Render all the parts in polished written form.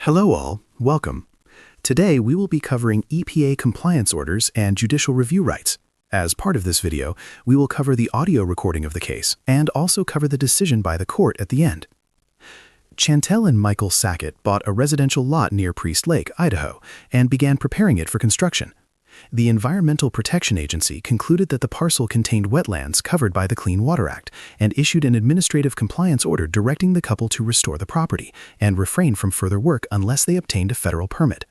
Hello all, welcome. Today we will be covering EPA compliance orders and judicial review rights. As part of this video, we will cover the audio recording of the case and also cover the decision by the court at the end. Chantell and Michael Sackett bought a residential lot near Priest Lake, Idaho, and began preparing it for construction. The Environmental Protection Agency concluded that the parcel contained wetlands covered by the Clean Water Act and issued an administrative compliance order directing the couple to restore the property and refrain from further work unless they obtained a federal permit.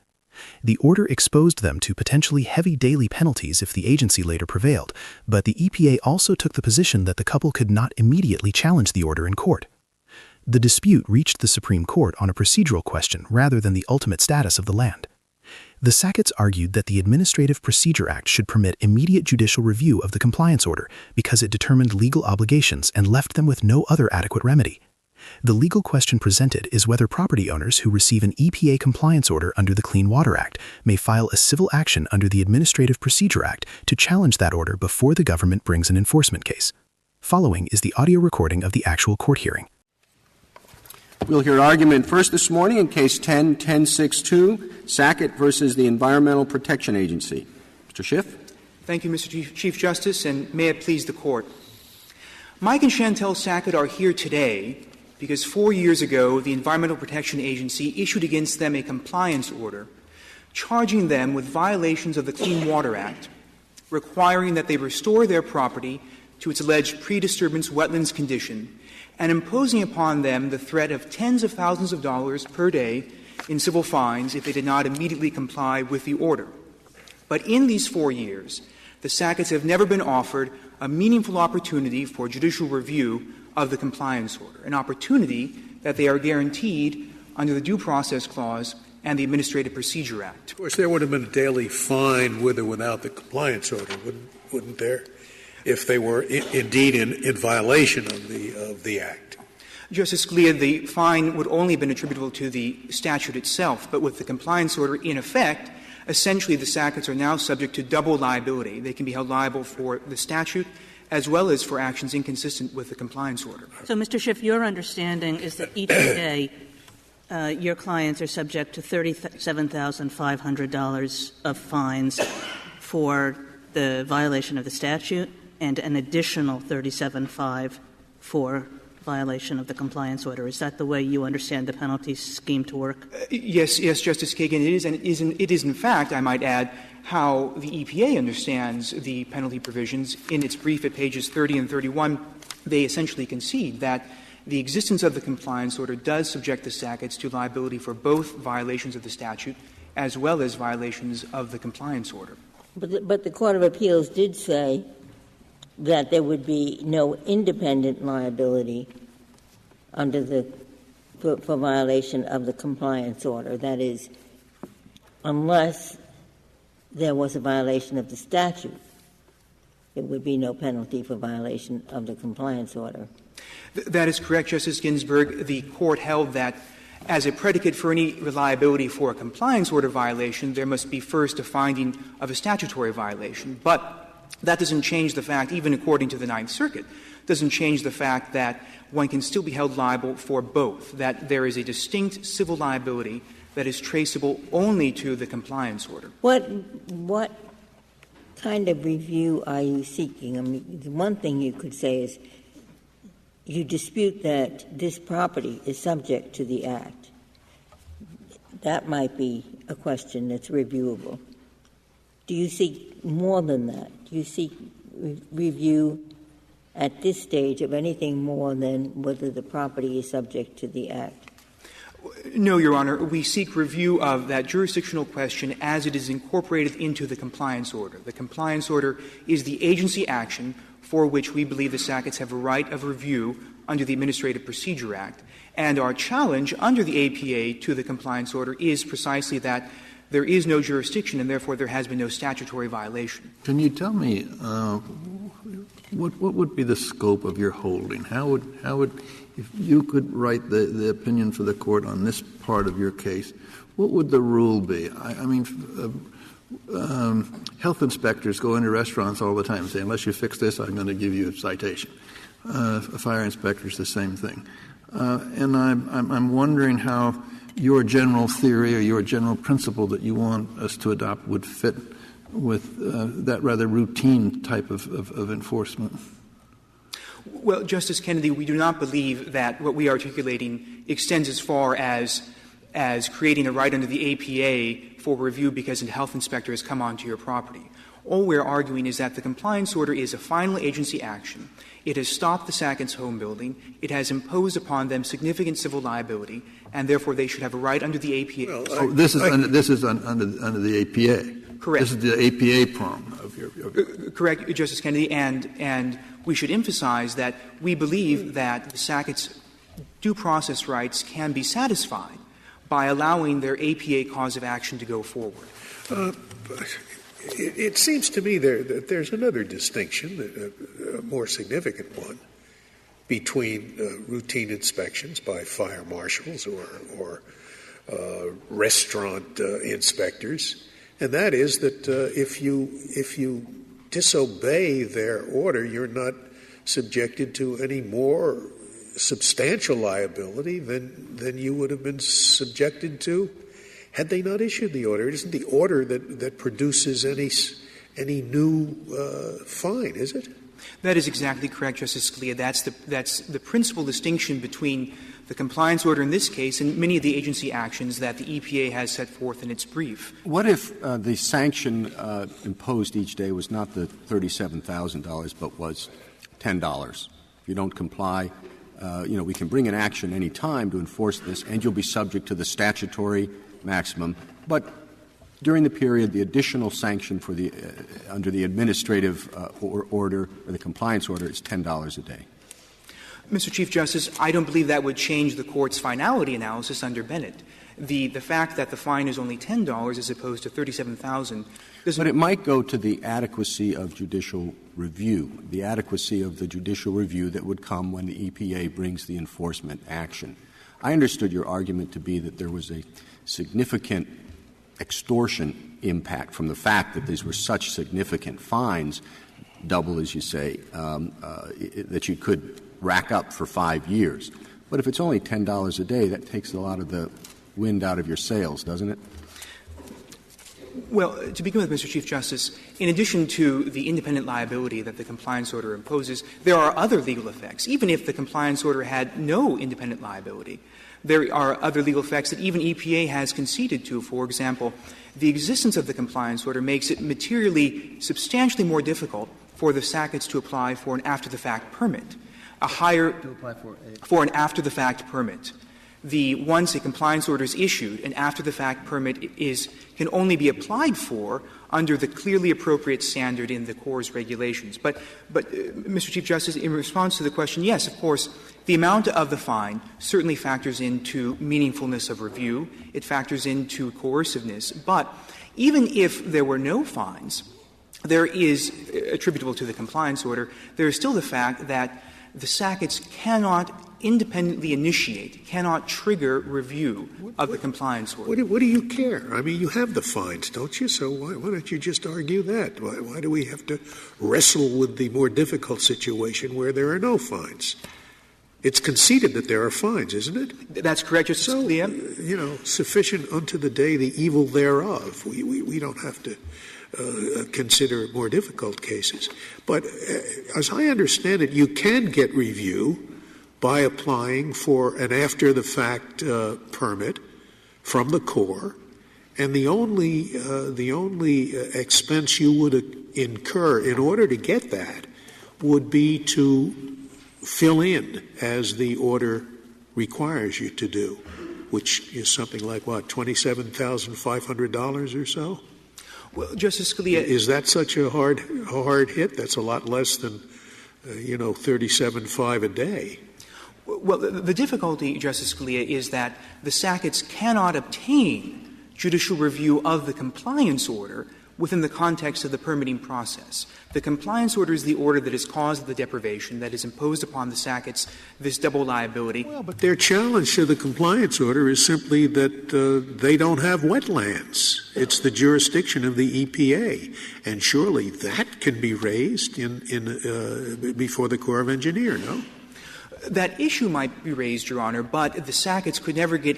The order exposed them to potentially heavy daily penalties if the agency later prevailed, but the EPA also took the position that the couple could not immediately challenge the order in court. The dispute reached the Supreme Court on a procedural question rather than the ultimate status of the land. The Sacketts argued that the Administrative Procedure Act should permit immediate judicial review of the compliance order because it determined legal obligations and left them with no other adequate remedy. The legal question presented is whether property owners who receive an EPA compliance order under the Clean Water Act may file a civil action under the Administrative Procedure Act to challenge that order before the government brings an enforcement case. Following is the audio recording of the actual court hearing. We'll hear argument first this morning in Case 10-1062, Sackett versus the Environmental Protection Agency. Mr. Schiff. Thank you, Mr. Chief Justice, and may it please the Court. Mike and Chantell Sackett are here today because 4 years ago the Environmental Protection Agency issued against them a compliance order charging them with violations of the Clean Water Act, requiring that they restore their property to its alleged pre-disturbance wetlands condition, and imposing upon them the threat of tens of thousands of dollars per day in civil fines if they did not immediately comply with the order. But in these 4 years, the Sacketts have never been offered a meaningful opportunity for judicial review of the compliance order, an opportunity that they are guaranteed under the Due Process Clause and the Administrative Procedure Act. Of course, there would have been a daily fine with or without the compliance order, wouldn't there? If they were indeed in violation of the Act. Justice Scalia, the fine would only have been attributable to the statute itself, but with the compliance order in effect, essentially the Sacketts are now subject to double liability. They can be held liable for the statute as well as for actions inconsistent with the compliance order. So, Mr. Schiff, your understanding is that each day your clients are subject to $37,500 of fines for the violation of the statute, and an additional $37,500 for violation of the compliance order. Is that the way you understand the penalty scheme to work? Yes, Justice Kagan, it is, and it is in fact, I might add, how the EPA understands the penalty provisions. In its brief at pages 30 and 31, they essentially concede that the existence of the compliance order does subject the Sacketts to liability for both violations of the statute as well as violations of the compliance order. But the Court of Appeals did say that there would be no independent liability under for violation of the compliance order. That is, unless there was a violation of the statute, there would be no penalty for violation of the compliance order. That is correct, Justice Ginsburg. The Court held that as a predicate for any reliability for a compliance order violation, there must be first a finding of a statutory violation. But that doesn't change the fact, even according to the Ninth Circuit, doesn't change the fact that one can still be held liable for both, that there is a distinct civil liability that is traceable only to the compliance order. What kind of review are you seeking? I mean, the one thing you could say is you dispute that this property is subject to the Act. That might be a question that's reviewable. Do you seek more than that? Do you seek review at this stage of anything more than whether the property is subject to the Act? No, Your Honor. We seek review of that jurisdictional question as it is incorporated into the compliance order. The compliance order is the agency action for which we believe the Sacketts have a right of review under the Administrative Procedure Act. And our challenge under the APA to the compliance order is precisely that there is no jurisdiction and therefore there has been no statutory violation. Can you tell me what would be the scope of your holding? How would if you could write the opinion for the Court on this part of your case, what would the rule be? I mean, health inspectors go into restaurants all the time and say, unless you fix this, I'm going to give you a citation. Fire inspectors, the same thing. And I'm wondering how your general theory or your general principle that you want us to adopt would fit with that rather routine type of enforcement? Well, Justice Kennedy, we do not believe that what we are articulating extends as far as creating a right under the EPA for review because a health inspector has come onto your property. All we're arguing is that the compliance order is a final agency action. It has stopped the Sacketts home building. It has imposed upon them significant civil liability, and therefore they should have a right under the EPA. Well, this is under the EPA. Correct. This is the EPA prong of your correct, Justice Kennedy, and we should emphasize that we believe that the Sacketts' due process rights can be satisfied by allowing their EPA cause of action to go forward. It seems to me that there's another distinction, a more significant one, between routine inspections by fire marshals or restaurant inspectors, and that is that if you disobey their order, you're not subjected to any more substantial liability than you would have been subjected to had they not issued the order. It isn't the order that produces any new fine, is it? That is exactly correct, Justice Scalia. That's the principal distinction between the compliance order in this case and many of the agency actions that the EPA has set forth in its brief. What if the sanction imposed each day was not the $37,000 but was $10? If you don't comply, we can bring an action any time to enforce this, and you'll be subject to the statutory maximum. But during the period, the additional sanction for the under the administrative order or the compliance order is $10 a day. Mr. Chief Justice, I don't believe that would change the Court's finality analysis under Bennett. The fact that the fine is only $10 as opposed to $37,000 doesn't. But it might go to the adequacy of judicial review, the adequacy of the judicial review that would come when the EPA brings the enforcement action. I understood your argument to be that there was a significant extortion impact from the fact that these were such significant fines, double, as you say, that you could rack up for 5 years. But if it's only $10 a day, that takes a lot of the wind out of your sails, doesn't it? Well, to begin with, Mr. Chief Justice, in addition to the independent liability that the compliance order imposes, there are other legal effects. Even if the compliance order had no independent liability, there are other legal effects that even EPA has conceded to. For example, the existence of the compliance order makes it materially, substantially more difficult for the Sacketts to apply for an after-the-fact permit. For an after-the-fact permit. Once a compliance order is issued, an after-the-fact permit can only be applied for under the clearly appropriate standard in the Corps' regulations. But Mr. Chief Justice, in response to the question, yes, of course, the amount of the fine certainly factors into meaningfulness of review. It factors into coerciveness. But even if there were no fines, there is, attributable to the compliance order, there is still the fact that the Sacketts cannot independently initiate, cannot trigger review of the compliance order. What do you care? I mean, you have the fines, don't you? So why don't you just argue that? Why do we have to wrestle with the more difficult situation where there are no fines? It's conceded that there are fines, isn't it? That's correct, Justice Scalia. Sufficient unto the day the evil thereof. We don't have to consider more difficult cases. But as I understand it, you can get review by applying for an after-the-fact permit from the Corps, and the only expense you would incur in order to get that would be to fill in as the order requires you to do, which is something like, $27,500 or so? Well, Justice Scalia, is that such a hard hit? That's a lot less than, $37,500 a day. Well, the difficulty, Justice Scalia, is that the Sacketts cannot obtain judicial review of the compliance order within the context of the permitting process. The compliance order is the order that has caused the deprivation, that is imposed upon the Sacketts this double liability. Well, but their challenge to the compliance order is simply that they don't have wetlands. It's the jurisdiction of the EPA, and surely that can be raised before the Corps of Engineers, no? That issue might be raised, Your Honor, but the Sacketts could never get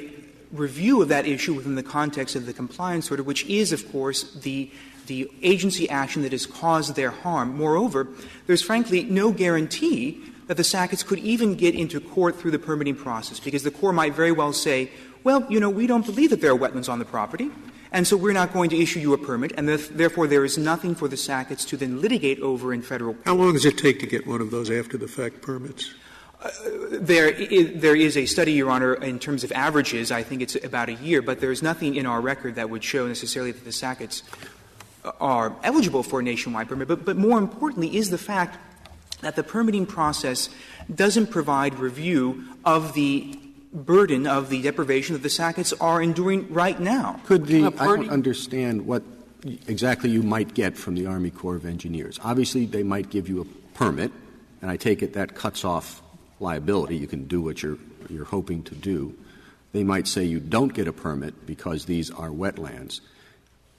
review of that issue within the context of the compliance order, which is, of course, the agency action that has caused their harm. Moreover, there's frankly no guarantee that the Sacketts could even get into court through the permitting process, because the Corps might very well say, well, we don't believe that there are wetlands on the property, and so we're not going to issue you a permit, and therefore there is nothing for the Sacketts to then litigate over in federal court. How long does it take to get one of those after-the-fact permits? There is a study, Your Honor, in terms of averages. I think it's about a year, but there is nothing in our record that would show necessarily that the Sacketts are eligible for a nationwide permit. But more importantly is the fact that the permitting process doesn't provide review of the burden of the deprivation that the Sacketts are enduring right now. I don't understand what exactly you might get from the Army Corps of Engineers. Obviously, they might give you a permit, and I take it that cuts off liability. You can do what you're hoping to do. They might say you don't get a permit because these are wetlands.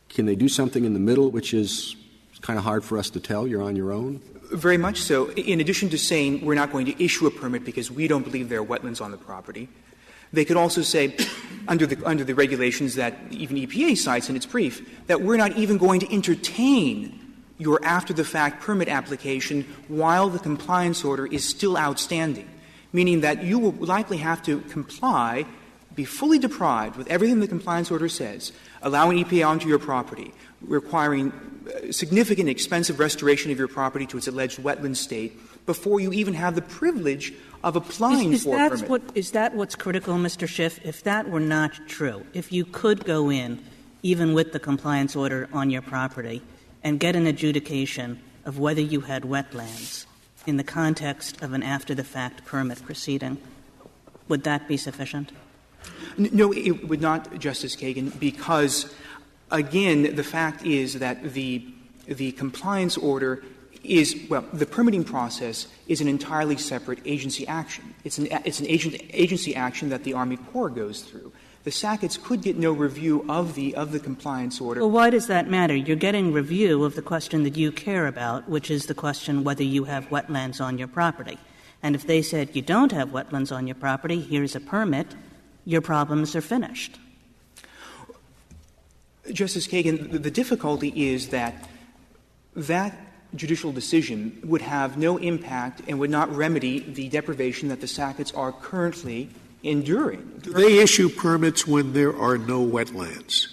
Can they do something in the middle, which is kind of hard for us to tell? You're on your own? Very much so. In addition to saying we're not going to issue a permit because we don't believe there are wetlands on the property, they could also say, under the regulations that even EPA cites in its brief, that we're not even going to entertain your after-the-fact permit application while the compliance order is still outstanding, meaning that you will likely have to comply, be fully deprived with everything the compliance order says, allowing EPA onto your property, requiring significant expensive restoration of your property to its alleged wetland state before you even have the privilege of applying for a permit. Is that what's critical, Mr. Schiff? If that were not true, if you could go in, even with the compliance order on your property, and get an adjudication of whether you had wetlands in the context of an after-the-fact permit proceeding, would that be sufficient? No, it would not, Justice Kagan, because, again, the fact is that the compliance order is, well, the permitting process is an entirely separate agency action. It's an agency action that the Army Corps goes through. The Sacketts could get no review of the compliance order. Well, why does that matter? You're getting review of the question that you care about, which is the question whether you have wetlands on your property. And if they said you don't have wetlands on your property, here's a permit, your problems are finished. Justice Kagan, the difficulty is that judicial decision would have no impact and would not remedy the deprivation that the Sacketts are currently enduring. Do they issue permits when there are no wetlands?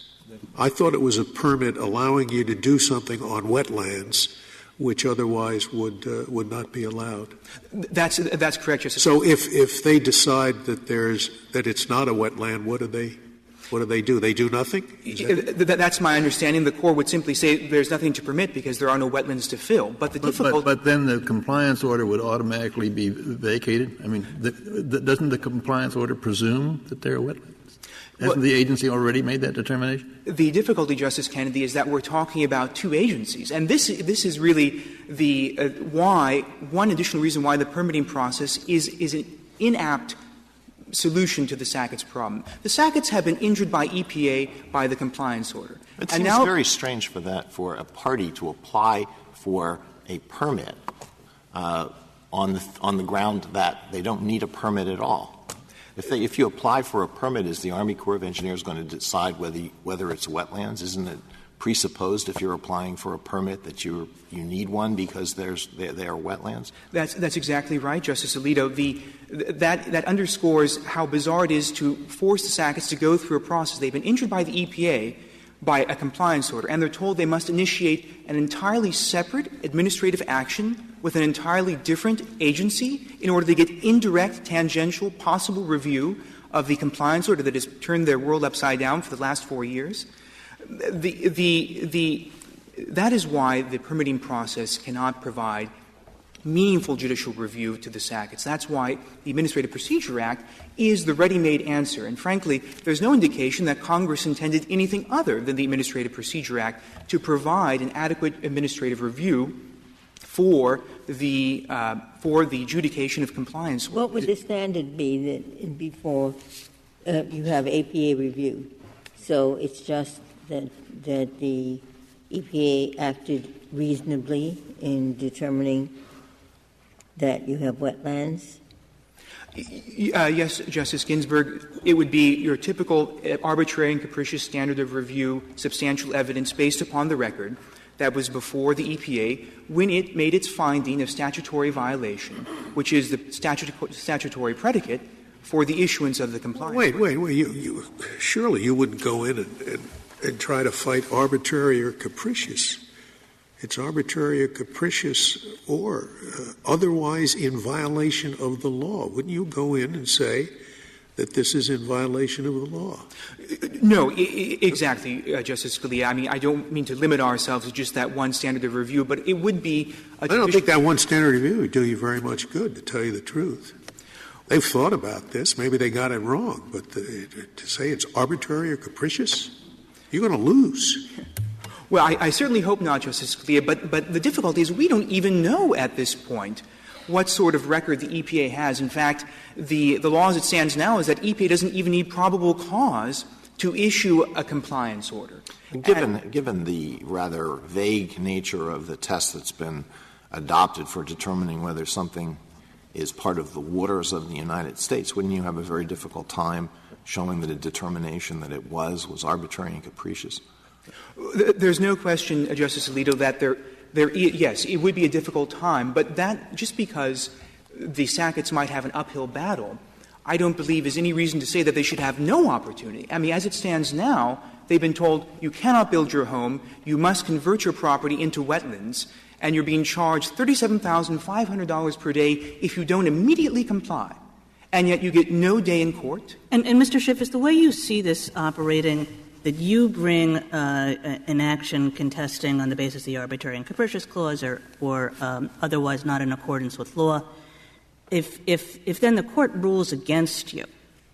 I thought it was a permit allowing you to do something on wetlands which otherwise would not be allowed. That's correct, Justice. So if they decide that it's not a wetland, what do they do? They do nothing? That's my understanding. The Corps would simply say there's nothing to permit because there are no wetlands to fill. But But then the compliance order would automatically be vacated? I mean, doesn't the compliance order presume that there are wetlands? Hasn't the agency already made that determination? The difficulty, Justice Kennedy, is that we're talking about two agencies. And this is really one additional reason why the permitting process is an inapt solution to the Sacketts problem. The Sacketts have been injured by EPA by the compliance order. It seems very strange for a party to apply for a permit on the ground that they don't need a permit at all. If you apply for a permit, is the Army Corps of Engineers going to decide whether it's wetlands? Isn't it presupposed if you're applying for a permit that you need one because they are wetlands? That's exactly right, Justice Alito. That underscores how bizarre it is to force the Sacketts to go through a process. They've been injured by the EPA by a compliance order, and they're told they must initiate an entirely separate administrative action with an entirely different agency in order to get indirect, tangential, possible review of the compliance order that has turned their world upside down for the last 4 years. That is why the permitting process cannot provide meaningful judicial review to the Sacketts. That's why the Administrative Procedure Act is the ready-made answer. And frankly, there's no indication that Congress intended anything other than the Administrative Procedure Act to provide an adequate administrative review for the adjudication of compliance. What would the standard be that before you have EPA review? So it's just that the EPA acted reasonably in determining that you have wetlands? Yes, Justice Ginsburg, it would be your typical arbitrary and capricious standard of review, substantial evidence based upon the record that was before the EPA when it made its finding of statutory violation, which is the statutory predicate for the issuance of the compliance. Wait. Surely you wouldn't go in and try to fight arbitrary or capricious. It's arbitrary or capricious or otherwise in violation of the law. Wouldn't you go in and say that this is in violation of the law? No, exactly, Justice Scalia. I mean, I don't mean to limit ourselves to just that one standard of review, but it would be I don't think that one standard of review would do you very much good, to tell you the truth. They've thought about this. Maybe they got it wrong, but to say it's arbitrary or capricious, you're going to lose. Well, I certainly hope not, Justice Scalia, but the difficulty is we don't even know at this point what sort of record the EPA has. In fact, the law as it stands now is that EPA doesn't even need probable cause to issue a compliance order. Given the rather vague nature of the test that's been adopted for determining whether something is part of the waters of the United States, wouldn't you have a very difficult time showing that a determination that it was arbitrary and capricious? There's no question, Justice Alito, that yes, it would be a difficult time, but that just because the Sacketts might have an uphill battle, I don't believe is any reason to say that they should have no opportunity. I mean, as it stands now, they've been told you cannot build your home, you must convert your property into wetlands, and you're being charged $37,500 per day if you don't immediately comply, and yet you get no day in court. And Mr. Schiff, is the way you see this operating that you bring an action contesting on the basis of the arbitrary and capricious clause or otherwise not in accordance with law, if then the court rules against you,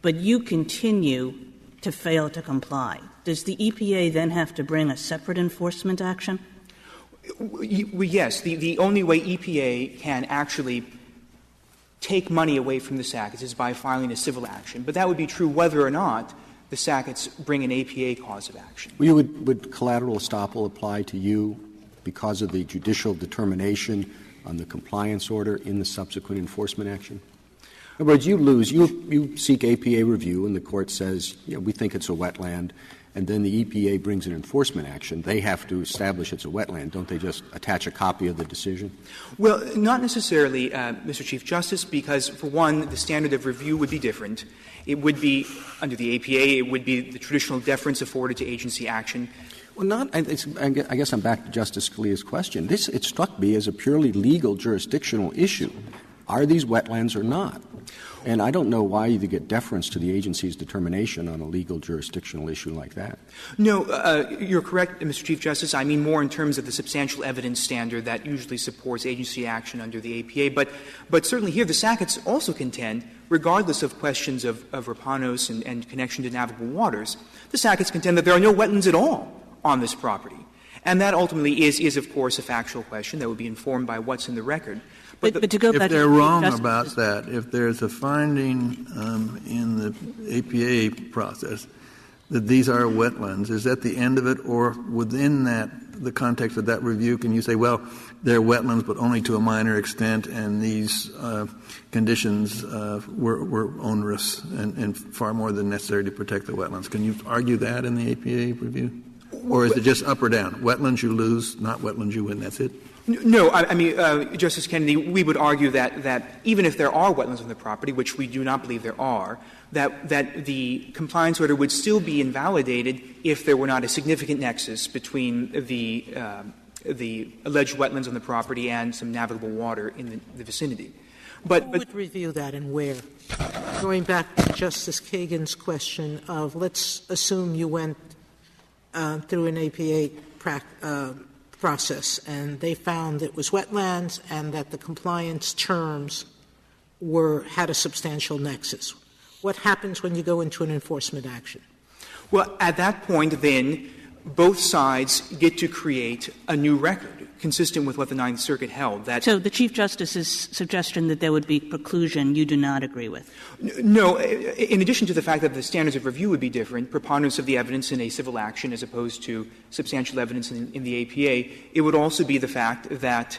but you continue to fail to comply, does the EPA then have to bring a separate enforcement action? Yes. The only way EPA can actually take money away from the Sacketts is by filing a civil action. But that would be true whether or not the Sacketts bring an APA cause of action. Would collateral estoppel apply to you because of the judicial determination on the compliance order in the subsequent enforcement action? In other words, you lose. You seek APA review, and the court says, we think it's a wetland, and then the EPA brings an enforcement action. They have to establish it's a wetland. Don't they just attach a copy of the decision? Well, not necessarily, Mr. Chief Justice, because, for one, the standard of review would be different. It would be, under the APA, it would be the traditional deference afforded to agency action. Well, I guess I'm back to Justice Scalia's question. It struck me as a purely legal jurisdictional issue. Are these wetlands or not? And I don't know why you get deference to the agency's determination on a legal jurisdictional issue like that. No, you're correct, Mr. Chief Justice. I mean more in terms of the substantial evidence standard that usually supports agency action under the APA. But certainly here the Sacketts also contend, regardless of questions of Rapanos and connection to navigable waters, the Sacketts contend that there are no wetlands at all on this property. And that ultimately is, of course, a factual question that would be informed by what's in the record. But to go back if they're to wrong Justice, about that, if there's a finding in the APA process that these are wetlands, is that the end of it, or within that, the context of that review, can you say, well, they're wetlands, but only to a minor extent, and these conditions were onerous and far more than necessary to protect the wetlands? Can you argue that in the APA review? Or is it just up or down? Wetlands you lose, not wetlands you win, that's it? No, I mean, Justice Kennedy, we would argue that even if there are wetlands on the property, which we do not believe there are, that the compliance order would still be invalidated if there were not a significant nexus between the alleged wetlands on the property and some navigable water in the vicinity. Who would review that and where? Going back to Justice Kagan's question of, let's assume you went through an APA process, and they found it was wetlands and that the compliance terms had a substantial nexus. What happens when you go into an enforcement action? Well, at that point, then, both sides get to create a new record consistent with what the Ninth Circuit held. So the Chief Justice's suggestion that there would be preclusion you do not agree with? No. In addition to the fact that the standards of review would be different, preponderance of the evidence in a civil action as opposed to substantial evidence in the APA, it would also be the fact that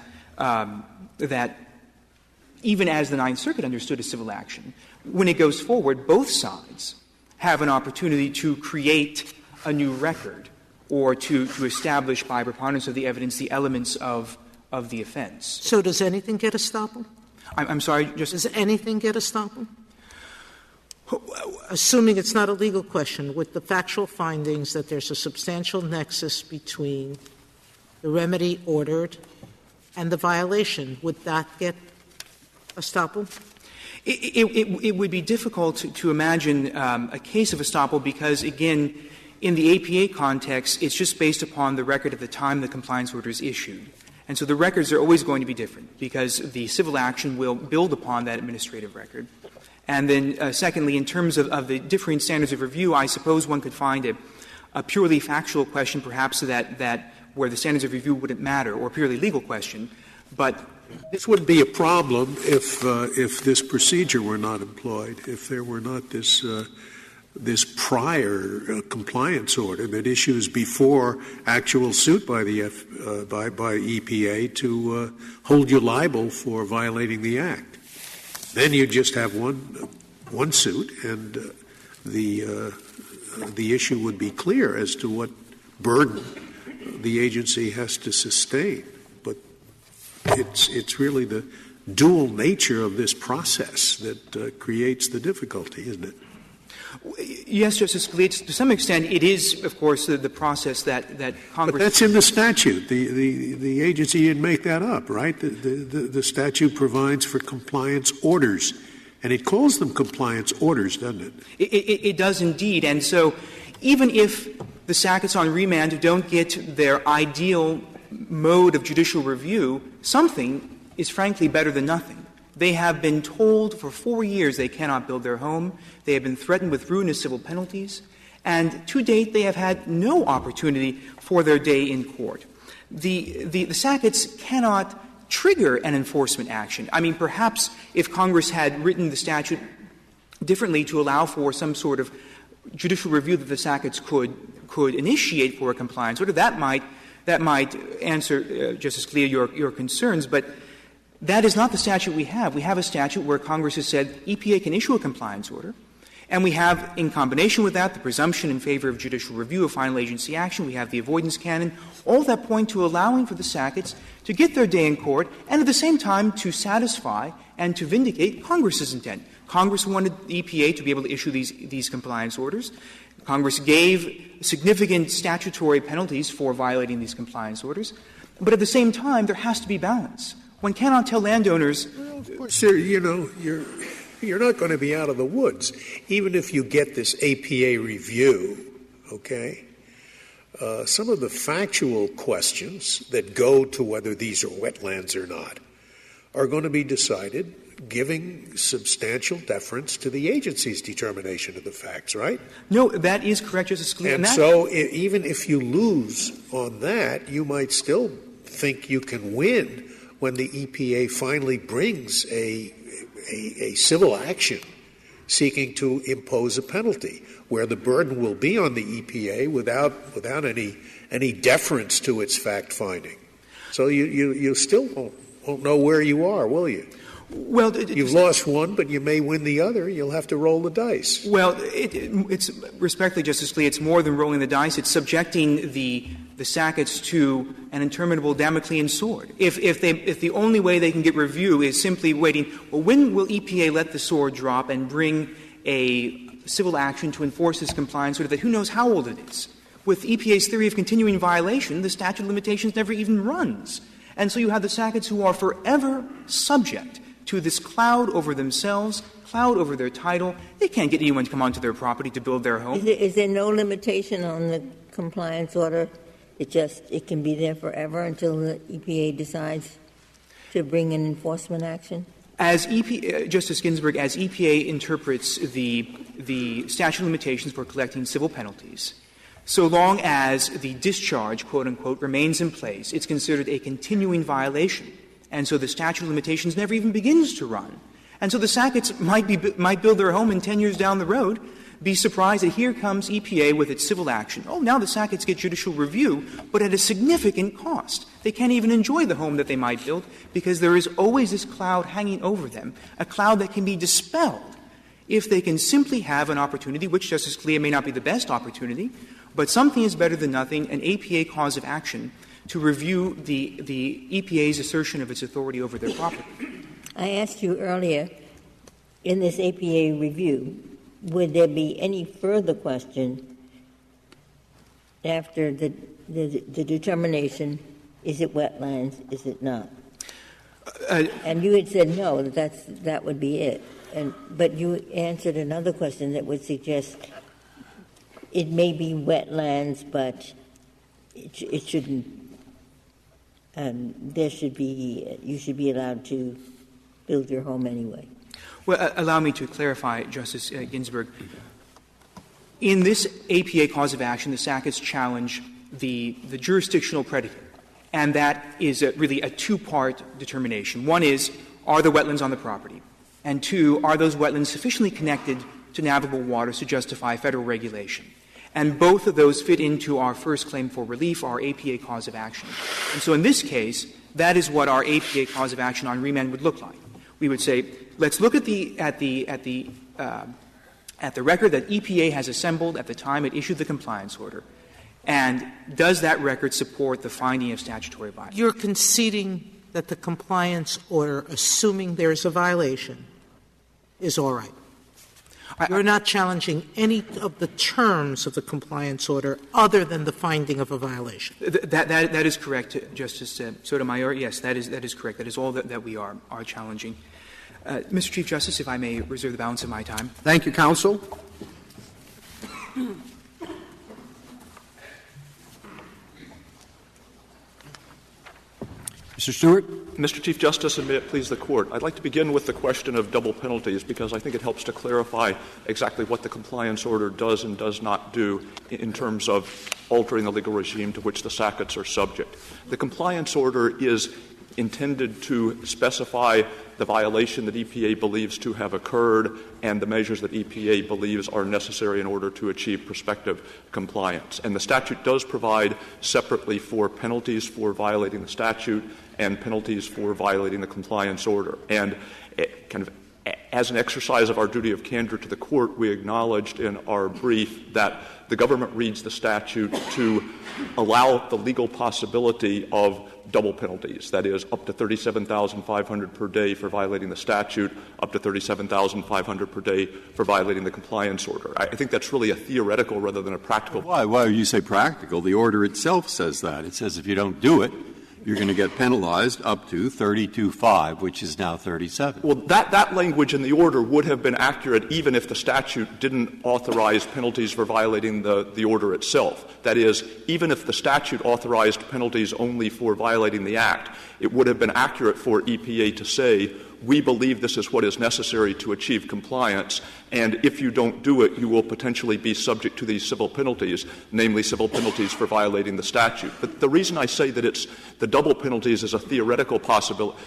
even as the Ninth Circuit understood a civil action, when it goes forward, both sides have an opportunity to create a new record or to establish by preponderance of the evidence the elements of the offense. So does anything get estoppel? I'm sorry, Justice. Does anything get estoppel? Assuming it's not a legal question, with the factual findings that there's a substantial nexus between the remedy ordered and the violation, would that get estoppel? It would be difficult to imagine a case of estoppel because, again, in the APA context, it's just based upon the record at the time the compliance order is issued. And so the records are always going to be different because the civil action will build upon that administrative record. And then, secondly, in terms of the differing standards of review, I suppose one could find a purely factual question, perhaps that where the standards of review wouldn't matter, or a purely legal question. But this would be a problem if this procedure were not employed, if there were not this prior compliance order that issues before actual suit by the by EPA to hold you liable for violating the act. Then you just have one suit, and the issue would be clear as to what burden the agency has to sustain. But it's really the dual nature of this process that creates the difficulty, isn't it? Yes, Justice Scalia. To some extent, it is, of course, the process that Congress. But that's in the statute. The agency didn't make that up, right? The statute provides for compliance orders, and it calls them compliance orders, doesn't it? It does indeed. And so, even if the Sacketts on remand don't get their ideal mode of judicial review, something is frankly better than nothing. They have been told for 4 years they cannot build their home. They have been threatened with ruinous civil penalties. And to date, they have had no opportunity for their day in court. The Sacketts cannot trigger an enforcement action. I mean, perhaps if Congress had written the statute differently to allow for some sort of judicial review that the Sacketts could initiate for a compliance order, that might answer, Justice Scalia, your concerns. But that is not the statute we have. We have a statute where Congress has said EPA can issue a compliance order, and we have, in combination with that, the presumption in favor of judicial review of final agency action. We have the avoidance canon, all that point to allowing for the Sacketts to get their day in court and at the same time to satisfy and to vindicate Congress's intent. Congress wanted the EPA to be able to issue these compliance orders. Congress gave significant statutory penalties for violating these compliance orders. But at the same time, there has to be balance. One cannot tell landowners. Well, of course, you're not going to be out of the woods, even if you get this APA review, okay? Some of the factual questions that go to whether these are wetlands or not are going to be decided giving substantial deference to the agency's determination of the facts, right? No, that is correct, Justice Scalia. And so even if you lose on that, you might still think you can win when the EPA finally brings a civil action seeking to impose a penalty, where the burden will be on the EPA without any deference to its fact-finding. So you still won't know where you are, will you? Well, you've lost one, but you may win the other. You'll have to roll the dice. Well, it's respectfully, Justice Scalia, it's more than rolling the dice. It's subjecting the Sacketts to an interminable Damoclean sword. If the only way they can get review is simply waiting, well, when will EPA let the sword drop and bring a civil action to enforce this compliance order that who knows how old it is? With EPA's theory of continuing violation, the statute of limitations never even runs. And so you have the Sacketts who are forever subject to this cloud over themselves, cloud over their title. They can't get anyone to come onto their property to build their home. Is there no limitation on the compliance order? It can be there forever until the EPA decides to bring an enforcement action? As Justice Ginsburg, as EPA interprets the statute of limitations for collecting civil penalties, so long as the discharge, quote unquote, remains in place, it's considered a continuing violation. And so the statute of limitations never even begins to run. And so the Sacketts might build their home, and 10 years down the road be surprised that here comes EPA with its civil action. Oh, now the Sacketts get judicial review, but at a significant cost. They can't even enjoy the home that they might build because there is always this cloud hanging over them, a cloud that can be dispelled if they can simply have an opportunity, which, Justice Scalia, may not be the best opportunity, but something is better than nothing, an APA cause of action to review the EPA's assertion of its authority over their property. I asked you earlier, in this APA review, would there be any further question after the determination, is it wetlands, is it not? And you had said no, that would be it. But you answered another question that would suggest it may be wetlands, but it shouldn't. You should be allowed to build your home anyway. Well, allow me to clarify, Justice Ginsburg. In this APA cause of action, the Sacketts challenge the jurisdictional predicate, and that is really a two-part determination. One is, are there wetlands on the property? And two, are those wetlands sufficiently connected to navigable waters to justify federal regulation? And both of those fit into our first claim for relief, our APA cause of action. And so in this case, that is what our APA cause of action on remand would look like. We would say, let's look at the record that EPA has assembled at the time it issued the compliance order, and does that record support the finding of statutory violation? You're conceding that the compliance order, assuming there's a violation, is all right. You're not challenging any of the terms of the compliance order other than the finding of a violation. That is correct, Justice Sotomayor. Yes, that is correct. That is all that we are challenging. Mr. Chief Justice, if I may reserve the balance of my time. Thank you, counsel. Mr. Stewart. Mr. Chief Justice, and may it please the Court, I'd like to begin with the question of double penalties because I think it helps to clarify exactly what the compliance order does and does not do in terms of altering the legal regime to which the Sacketts are subject. The compliance order is intended to specify the violation that EPA believes to have occurred and the measures that EPA believes are necessary in order to achieve prospective compliance. And the statute does provide separately for penalties for violating the statute and penalties for violating the compliance order. And as an exercise of our duty of candor to the Court, we acknowledged in our brief that the government reads the statute to allow the legal possibility of double penalties, that is, up to $37,500 per day for violating the statute, up to $37,500 per day for violating the compliance order. I think that's really a theoretical rather than a practical. Why you say practical? The order itself says that. It says if you don't do it, you're going to get penalized up to $32,500, which is now $37,000. Well, that language in the order would have been accurate even if the statute didn't authorize penalties for violating the order itself. That is, even if the statute authorized penalties only for violating the Act, it would have been accurate for EPA to say, we believe this is what is necessary to achieve compliance, and if you don't do it, you will potentially be subject to these civil penalties, namely civil penalties for violating the statute. But the reason I say that it's the double penalties is a theoretical possibility.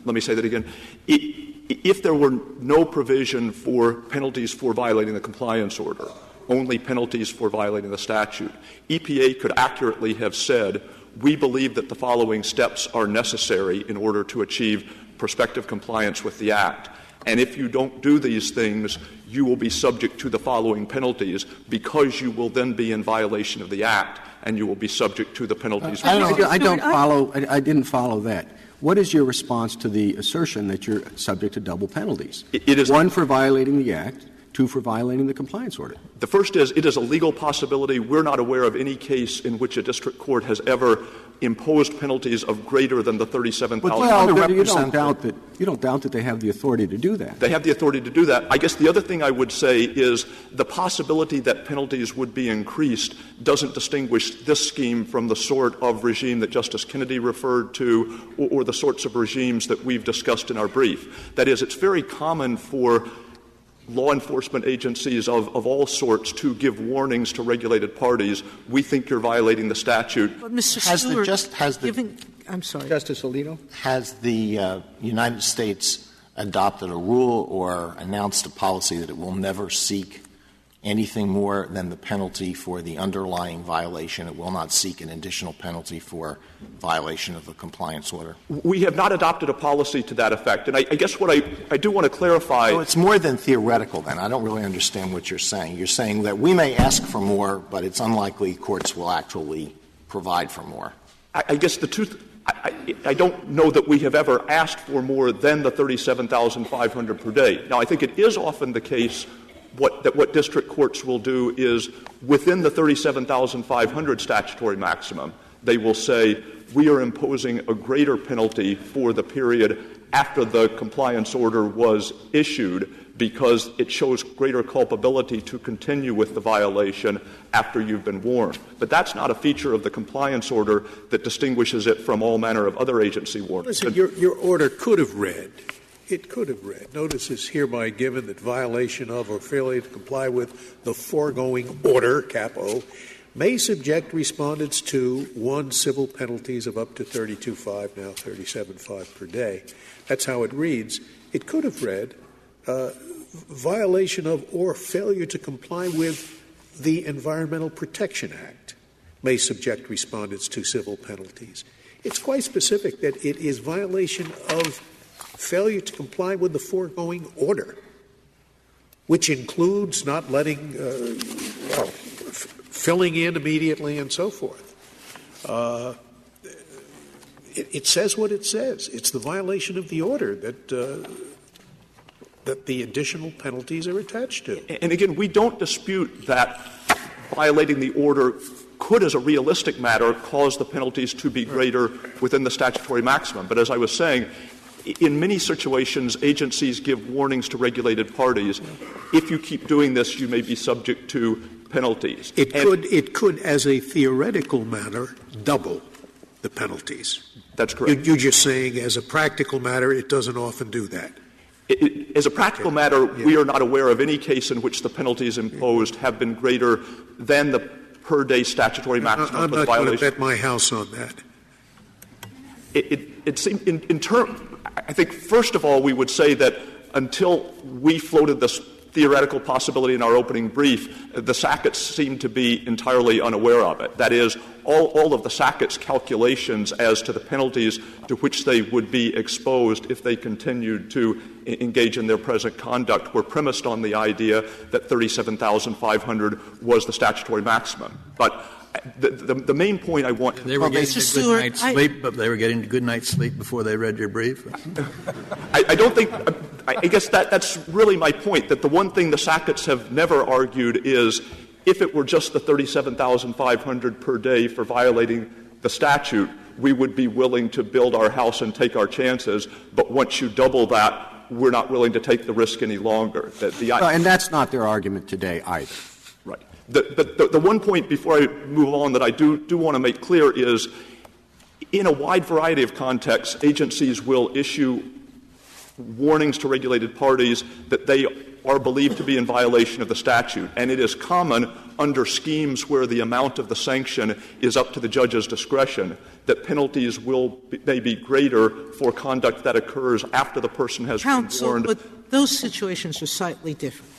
Let me say that again. If there were no provision for penalties for violating the compliance order, only penalties for violating the statute, EPA could accurately have said, we believe that the following steps are necessary in order to achieve prospective compliance with the Act. And if you don't do these things, you will be subject to the following penalties because you will then be in violation of the Act and you will be subject to the penalties. I didn't follow that. What is your response to the assertion that you're subject to double penalties? It is one for violating the Act, two for violating the compliance order. The first is it is a legal possibility. We're not aware of any case in which a district court has ever imposed penalties of greater than the $37,000. Well, you don't doubt that they have the authority to do that. They have the authority to do that. I guess the other thing I would say is the possibility that penalties would be increased doesn't distinguish this scheme from the sort of regime that Justice Kennedy referred to or the sorts of regimes that we've discussed in our brief. That is, it's very common for law enforcement agencies of all sorts to give warnings to regulated parties. We think you're violating the statute. But Mr. Stewart, I'm sorry. Justice Alito? Has the United States adopted a rule or announced a policy that it will never seek anything more than the penalty for the underlying violation. It will not seek an additional penalty for violation of the compliance order. We have not adopted a policy to that effect. And I guess what I do want to clarify — So it's more than theoretical, then. I don't really understand what you're saying. You're saying that we may ask for more, but it's unlikely courts will actually provide for more. I guess the truth — I don't know that we have ever asked for more than the $37,500 per day. Now, I think it is often the case that what district courts will do is, within the $37,500 statutory maximum, they will say, we are imposing a greater penalty for the period after the compliance order was issued because it shows greater culpability to continue with the violation after you've been warned. But that's not a feature of the compliance order that distinguishes it from all manner of other agency warnings. Listen, your order could have read, it could have read, notice is hereby given that violation of or failure to comply with the foregoing order, cap O, may subject respondents to 1, civil penalties of up to $32,500, now $37,500 per day. That's how it reads. It could have read violation of or failure to comply with the Environmental Protection Act may subject respondents to civil penalties. It's quite specific that it is violation of failure to comply with the foregoing order, which includes not letting filling in immediately and so forth. It says what it says. It's the violation of the order that the additional penalties are attached to. And again, we don't dispute that violating the order could, as a realistic matter, cause the penalties to be greater within the statutory maximum. But as I was saying, in many situations, agencies give warnings to regulated parties. If you keep doing this, you may be subject to penalties. It could, as a theoretical matter, double the penalties. That's correct. You're just saying, as a practical matter, it doesn't often do that. As a practical matter, we are not aware of any case in which the penalties imposed have been greater than the per-day statutory maximum I'm for the not going violation. to bet my house on that. It seems in term. I think, first of all, we would say that until we floated this theoretical possibility in our opening brief, the Sacketts seem to be entirely unaware of it. That is, all of the Sacketts' calculations as to the penalties to which they would be exposed if they continued to engage in their present conduct were premised on the idea that $37,500 was the statutory maximum. But the main point I want they were getting a good night's sleep, but they were getting a good night's sleep before they read your brief. I don't think. I guess that's really my point. That the one thing the Sacketts have never argued is, if it were just the $37,500 per day for violating the statute, we would be willing to build our house and take our chances. But once you double that, we're not willing to take the risk any longer. And that's not their argument today either. Right. The one point before I move on that I do want to make clear is, in a wide variety of contexts, agencies will issue warnings to regulated parties that they are believed to be in violation of the statute. And it is common under schemes where the amount of the sanction is up to the judge's discretion that penalties may be greater for conduct that occurs after the person has been warned. But those situations are slightly different,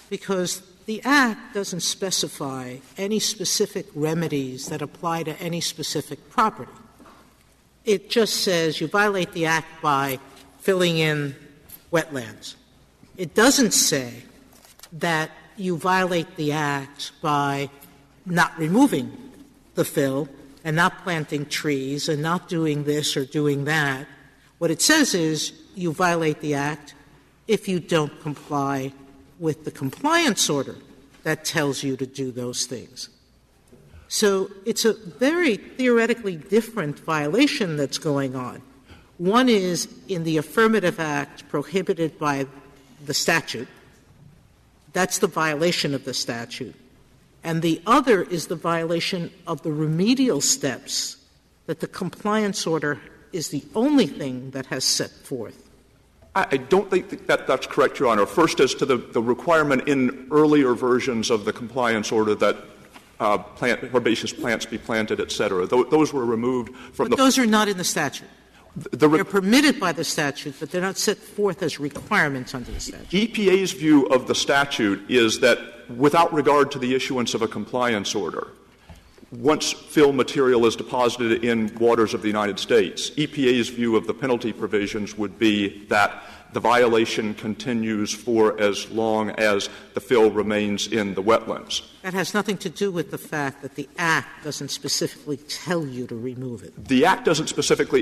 because the Act doesn't specify any specific remedies that apply to any specific property. It just says you violate the Act by filling in wetlands. It doesn't say that you violate the Act by not removing the fill and not planting trees and not doing this or doing that. What it says is you violate the Act if you don't comply with the compliance order that tells you to do those things. So it's a very theoretically different violation that's going on. One is in the Affirmative Act prohibited by the statute. That's the violation of the statute. And the other is the violation of the remedial steps that the compliance order is the only thing that has set forth. I don't think that's correct, Your Honor. First, as to the requirement in earlier versions of the compliance order that herbaceous plants be planted, et cetera. Those were removed from But those are not in the statute. They're permitted by the statute, but they're not set forth as requirements under the statute. EPA's view of the statute is that without regard to the issuance of a compliance order, once fill material is deposited in waters of the United States, EPA's view of the penalty provisions would be that the violation continues for as long as the fill remains in the wetlands. That has nothing to do with the fact that the Act doesn't specifically tell you to remove it. The Act doesn't specifically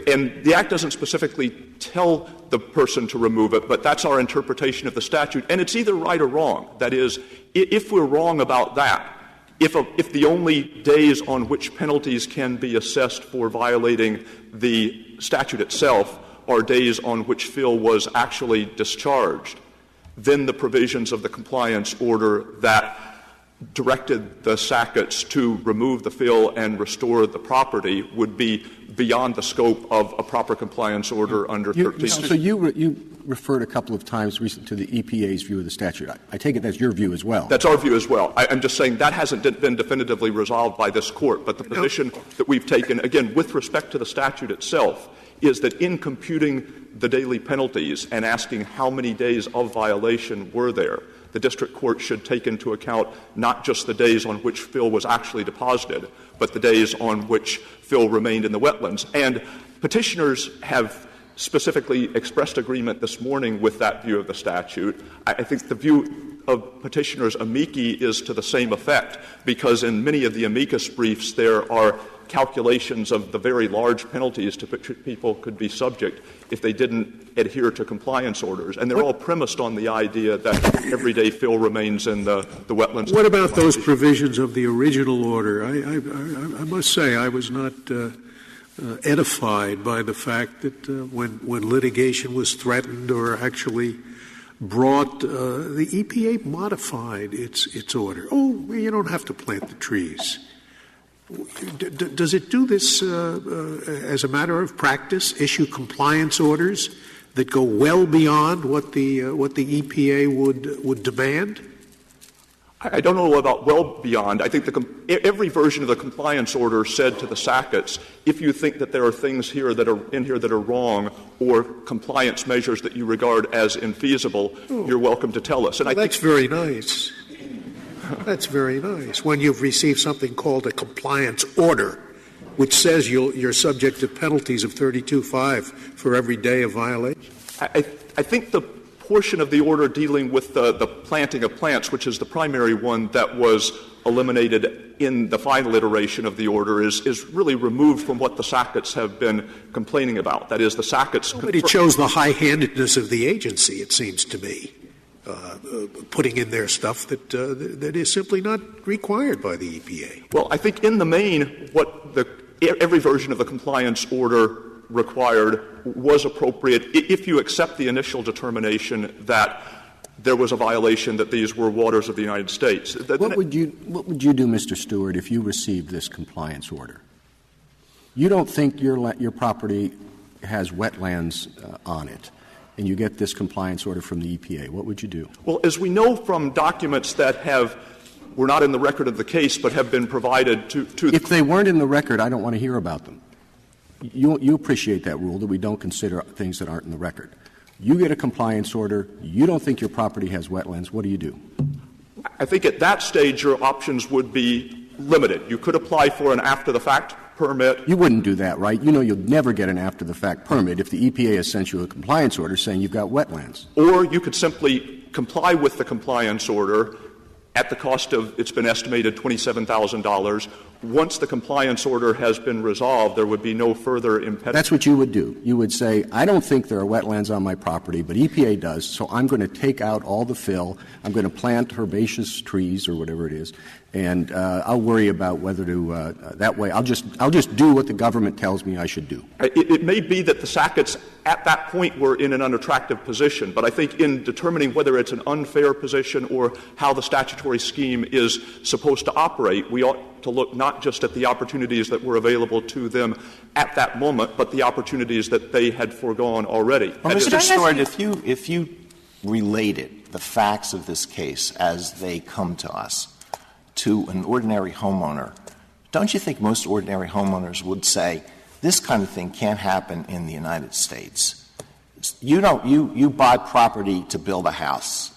tell the person to remove it, but that's our interpretation of the statute. And it's either right or wrong. That is, if we're wrong about that, if the only days on which penalties can be assessed for violating the statute itself are days on which fill was actually discharged, then the provisions of the compliance order that directed the Sacketts to remove the fill and restore the property would be beyond the scope of a proper compliance order under 13. So you referred a couple of times recently to the EPA's view of the statute. I take it that's your view as well. That's our view as well. I'm just saying that hasn't been definitively resolved by this Court. But the position that we've taken, again, with respect to the statute itself, is that in computing the daily penalties and asking how many days of violation were there, the district court should take into account not just the days on which fill was actually deposited, but the days on which fill remained in the wetlands. And petitioners have specifically expressed agreement this morning with that view of the statute. I think the view of petitioners' amici is to the same effect, because in many of the amicus briefs there are calculations of the very large penalties to which people could be subject if they didn't adhere to compliance orders. And they're all premised on the idea that everyday fill remains in the wetlands. What about those provisions of the original order? I must say I was not edified by the fact that when litigation was threatened or actually brought, the EPA modified its order. Oh, you don't have to plant the trees. Does it do this as a matter of practice, issue compliance orders that go well beyond what the EPA would demand? I don't know about well beyond. I think every version of the compliance order said to the Sacketts, if you think that there are things here that are in here that are wrong or compliance measures that you regard as infeasible, you're welcome to tell us. And that's very nice. That's very nice. When you've received something called a compliance order, which says you're subject to penalties of 32.5 for every day of violation. I think the portion of the order dealing with the planting of plants, which is the primary one that was eliminated in the final iteration of the order, is really removed from what the Sacketts have been complaining about. That is, the Sacketts. But it shows the high-handedness of the agency, it seems to me. Putting in there stuff that is simply not required by the EPA. Well, I think in the main, every version of the compliance order required was appropriate if you accept the initial determination that there was a violation, that these were waters of the United States. What would you do, Mr. Stewart, if you received this compliance order? You don't think your property has wetlands on it, and you get this compliance order from the EPA. What would you do? Well, as we know from documents that were not in the record of the case but have been provided to If they weren't in the record, I don't want to hear about them. You appreciate that rule, that we don't consider things that aren't in the record. You get a compliance order. You don't think your property has wetlands. What do you do? I think at that stage your options would be limited. You could apply for an after-the-fact permit. You wouldn't do that, right? You know you'll never get an after-the-fact permit if the EPA has sent you a compliance order saying you've got wetlands. Or you could simply comply with the compliance order at the cost of, it's been estimated, $27,000. Once the compliance order has been resolved, there would be no further impediment. That's what you would do. You would say, I don't think there are wetlands on my property, but EPA does, so I'm going to take out all the fill. I'm going to plant herbaceous trees or whatever it is, and I'll worry about whether to that way. I'll just do what the government tells me I should do. It may be that the Sacketts at that point were in an unattractive position, but I think in determining whether it's an unfair position or how the statutory scheme is supposed to operate, we ought to look not just at the opportunities that were available to them at that moment, but the opportunities that they had foregone already. Well, Mr. Stewart, if you related the facts of this case as they come to us to an ordinary homeowner, don't you think most ordinary homeowners would say, This kind of thing can't happen in the United States. You buy property to build a house.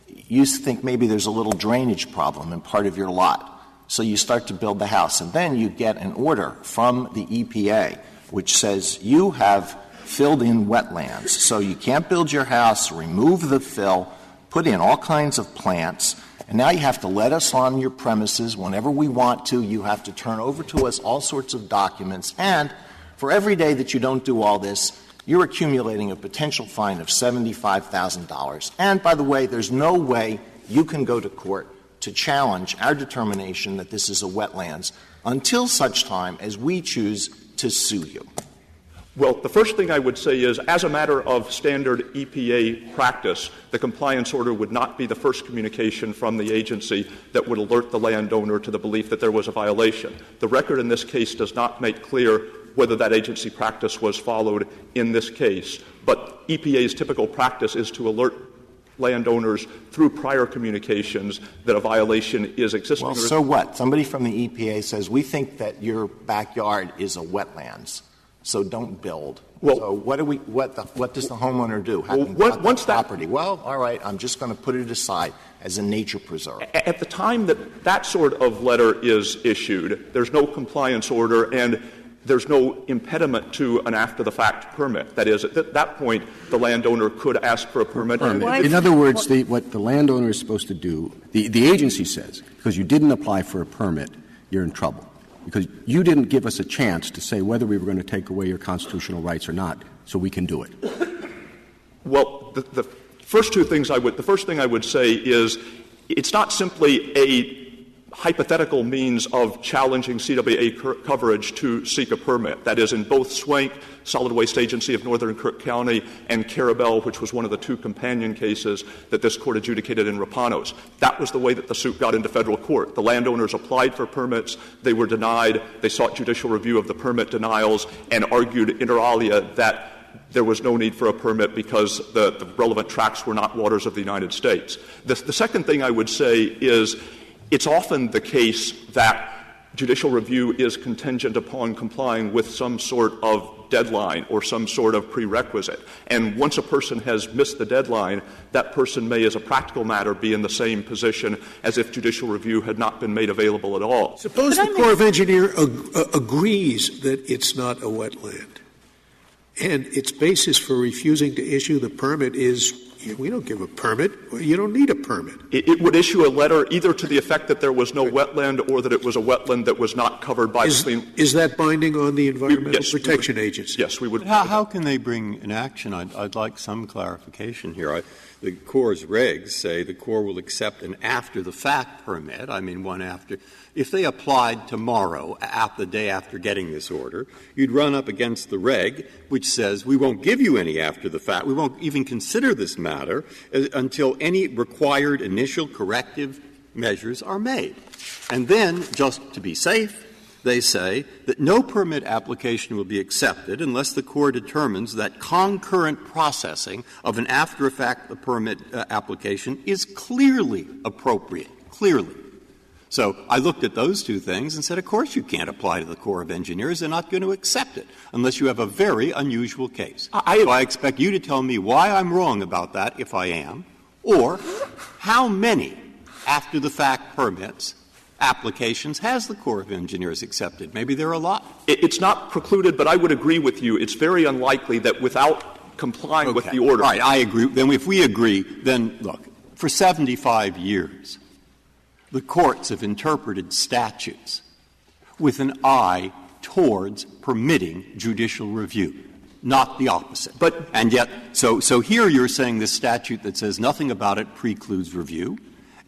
You think maybe there's a little drainage problem in part of your lot. So you start to build the house, and then you get an order from the EPA which says you have filled in wetlands, so you can't build your house, remove the fill, put in all kinds of plants, and now you have to let us on your premises whenever we want to. You have to turn over to us all sorts of documents, and for every day that you don't do all this, you're accumulating a potential fine of $75,000. And, by the way, there's no way you can go to court to challenge our determination that this is a wetlands until such time as we choose to sue you. Well, the first thing I would say is, as a matter of standard EPA practice, the compliance order would not be the first communication from the agency that would alert the landowner to the belief that there was a violation. The record in this case does not make clear whether that agency practice was followed in this case, but EPA's typical practice is to alert landowners through prior communications that a violation is existing. Well, so what? Somebody from the EPA says, we think that your backyard is a wetlands, so don't build. Well, so what does the homeowner do? Once that property? Well, all right, I'm just going to put it aside as a nature preserve. At the time that sort of letter is issued, there's no compliance order and there's no impediment to an after-the-fact permit. That is, at that point, the landowner could ask for a permit. In other words, what the landowner is supposed to do, the agency says, because you didn't apply for a permit, you're in trouble. Because you didn't give us a chance to say whether we were going to take away your constitutional rights or not, so we can do it. Well, the first thing I would say is it's not simply a hypothetical means of challenging CWA coverage to seek a permit. That is, in both Swank, Solid Waste Agency of Northern Cook County, and Carabel, which was one of the two companion cases that this court adjudicated in Rapanos. That was the way that the suit got into federal court. The landowners applied for permits. They were denied. They sought judicial review of the permit denials and argued inter alia that there was no need for a permit because the relevant tracts were not waters of the United States. The second thing I would say is it's often the case that judicial review is contingent upon complying with some sort of deadline or some sort of prerequisite. And once a person has missed the deadline, that person may, as a practical matter, be in the same position as if judicial review had not been made available at all. Suppose the Corps of Engineers agrees that it's not a wetland, and its basis for refusing to issue the permit is we don't give a permit. You don't need a permit. It would issue a letter either to the effect that there was no wetland or that it was a wetland that was not covered by the clean. Is that binding on the Environmental Protection Agency? Yes, we would. How can they bring an action? I'd like some clarification here. The Corps' regs say the Corps will accept an after-the-fact permit. I mean, one after. If they applied tomorrow, the day after getting this order, you'd run up against the reg, which says we won't give you any after-the-fact. We won't even consider this matter until any required initial corrective measures are made. And then, just to be safe, they say that no permit application will be accepted unless the Corps determines that concurrent processing of an after-the-fact permit application is clearly appropriate, clearly. So I looked at those two things and said, of course you can't apply to the Corps of Engineers. They're not going to accept it unless you have a very unusual case. So I expect you to tell me why I'm wrong about that, if I am, or how many after-the-fact permits applications has the Corps of Engineers accepted? Maybe there are a lot. It's not precluded, but I would agree with you. It's very unlikely that without complying with the order. Right, I agree. Then if we agree, then look, for 75 years, the courts have interpreted statutes with an eye towards permitting judicial review, not the opposite. And yet, so here you're saying this statute that says nothing about it precludes review.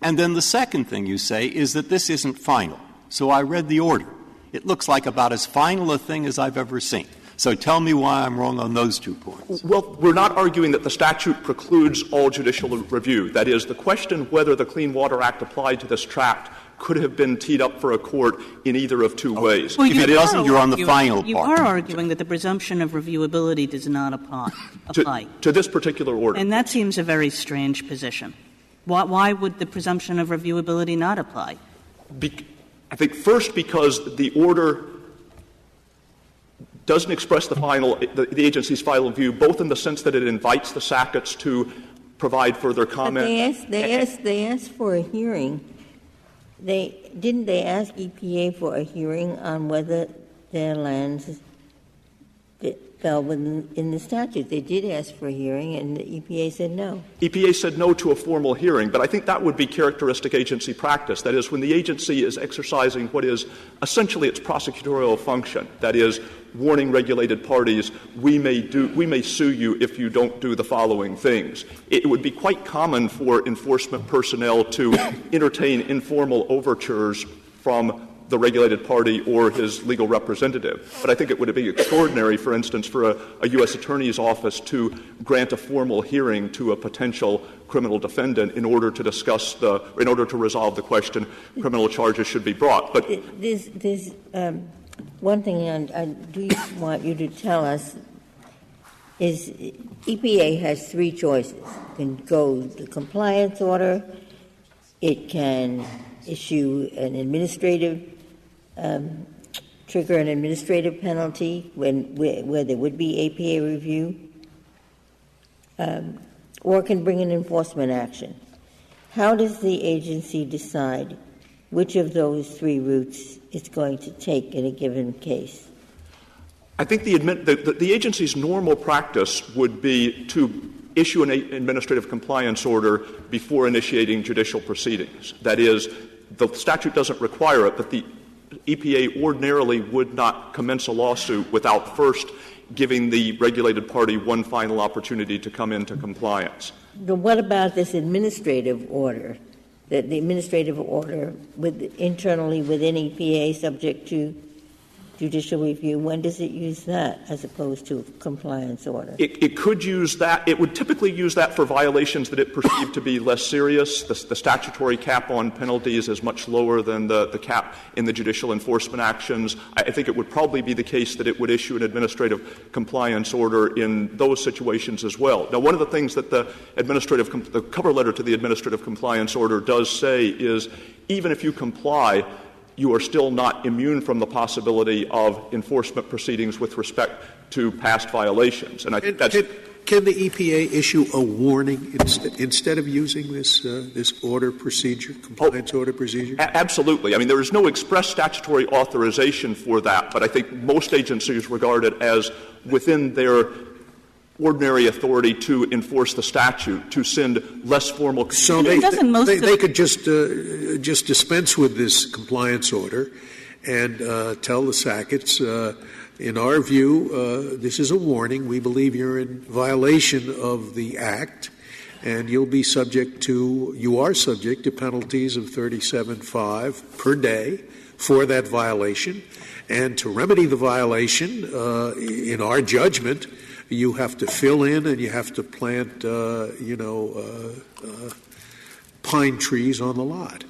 And then the second thing you say is that this isn't final. So I read the order. It looks like about as final a thing as I've ever seen. So tell me why I'm wrong on those 2 points. Well, we're not arguing that the statute precludes all judicial review. That is, the question whether the Clean Water Act applied to this tract could have been teed up for a court in either of two ways. Well, if it doesn't, you're on the final part. You are arguing that the presumption of reviewability does not apply. To this particular order. And that seems a very strange position. Why would the presumption of reviewability not apply? I think first because the order doesn't express the agency's final view, both in the sense that it invites the Sacketts to provide further comment. But they asked for a hearing. Didn't they ask EPA for a hearing on whether their lands fell in the statute? They did ask for a hearing, and the EPA said no. EPA said no to a formal hearing, but I think that would be characteristic agency practice. That is, when the agency is exercising what is essentially its prosecutorial function, that is, warning regulated parties, we may sue you if you don't do the following things. It would be quite common for enforcement personnel to entertain informal overtures from the regulated party or his legal representative. But I think it would be extraordinary, for instance, for a U.S. Attorney's office to grant a formal hearing to a potential criminal defendant in order to in order to resolve the question criminal charges should be brought. But there's one thing I do want you to tell us is EPA has three choices. It can go the compliance order, it can issue an administrative trigger an administrative penalty where there would be EPA review, or can bring an enforcement action. How does the agency decide which of those three routes it's going to take in a given case? I think the agency's normal practice would be to issue an administrative compliance order before initiating judicial proceedings. That is, the statute doesn't require it, but the EPA ordinarily would not commence a lawsuit without first giving the regulated party one final opportunity to come into compliance. But what about this administrative order? The administrative order internally within EPA subject to judicial review, when does it use that as opposed to a compliance order? It could use that. It would typically use that for violations that it perceived to be less serious. The statutory cap on penalties is much lower than the cap in the judicial enforcement actions. I think it would probably be the case that it would issue an administrative compliance order in those situations as well. Now, one of the things that the cover letter to the administrative compliance order does say is even if you comply, you are still not immune from the possibility of enforcement proceedings with respect to past violations. And I think that's... Can the EPA issue a warning instead of using this order procedure, compliance order procedure? Absolutely. I mean, there is no express statutory authorization for that, but I think most agencies regard it as within their ordinary authority to enforce the statute, to send less formal... So they could just dispense with this compliance order and tell the Sacketts, in our view, this is a warning. We believe you're in violation of the Act, and you are subject to penalties of $37.5 per day for that violation. And to remedy the violation, in our judgment, you have to fill in and you have to plant, pine trees on the lot.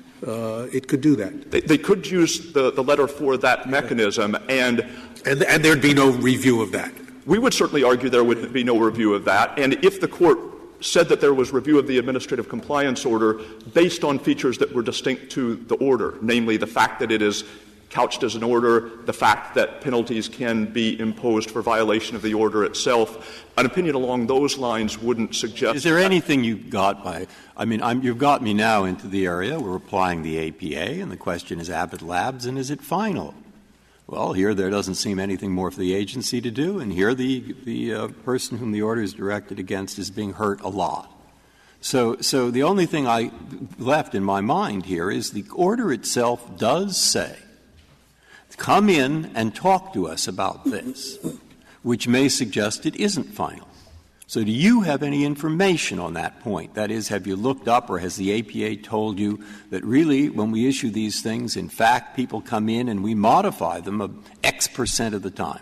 It could do that. They could use the letter for that mechanism, and there'd be no review of that. We would certainly argue there would be no review of that. And if the court said that there was review of the administrative compliance order based on features that were distinct to the order, namely the fact that it is couched as an order, the fact that penalties can be imposed for violation of the order itself, an opinion along those lines wouldn't suggest... Is there anything you got by... I mean, you've got me now into the area. We're applying the APA, and the question is Abbott Labs, and is it final? Well, here there doesn't seem anything more for the agency to do, and here the person whom the order is directed against is being hurt a lot. So the only thing I left in my mind here is the order itself does say, come in and talk to us about this, which may suggest it isn't final. So do you have any information on that point? That is, have you looked up or has the APA told you that really when we issue these things, in fact, people come in and we modify them X percent of the time?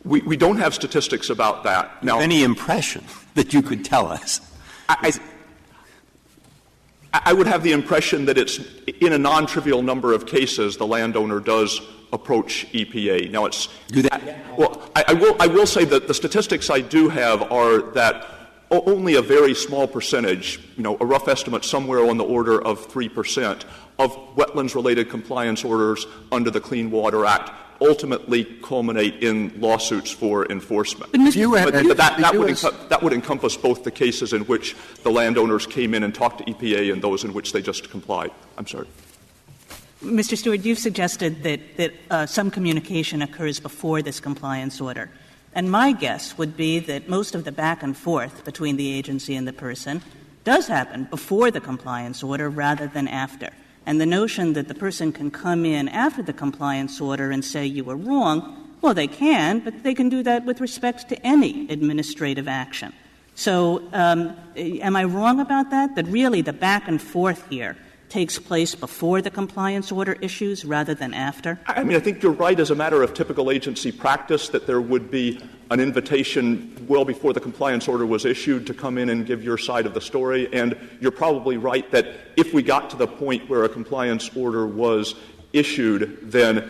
We don't have statistics about that. Now, any impression that you could tell us? I would have the impression that it's in a non-trivial number of cases the landowner does approach EPA. Now, I will say that the statistics I do have are that only a very small percentage, a rough estimate somewhere on the order of 3% of wetlands-related compliance orders under the Clean Water Act ultimately culminate in lawsuits for enforcement. But that would encompass both the cases in which the landowners came in and talked to EPA and those in which they just complied. I'm sorry. Mr. Stewart, you've suggested that some communication occurs before this compliance order. And my guess would be that most of the back and forth between the agency and the person does happen before the compliance order rather than after. And the notion that the person can come in after the compliance order and say you were wrong, well, they can, but they can do that with respect to any administrative action. So am I wrong about that? That really the back and forth here takes place before the compliance order issues rather than after? I mean, I think you're right as a matter of typical agency practice that there would be an invitation well before the compliance order was issued to come in and give your side of the story. And you're probably right that if we got to the point where a compliance order was issued, then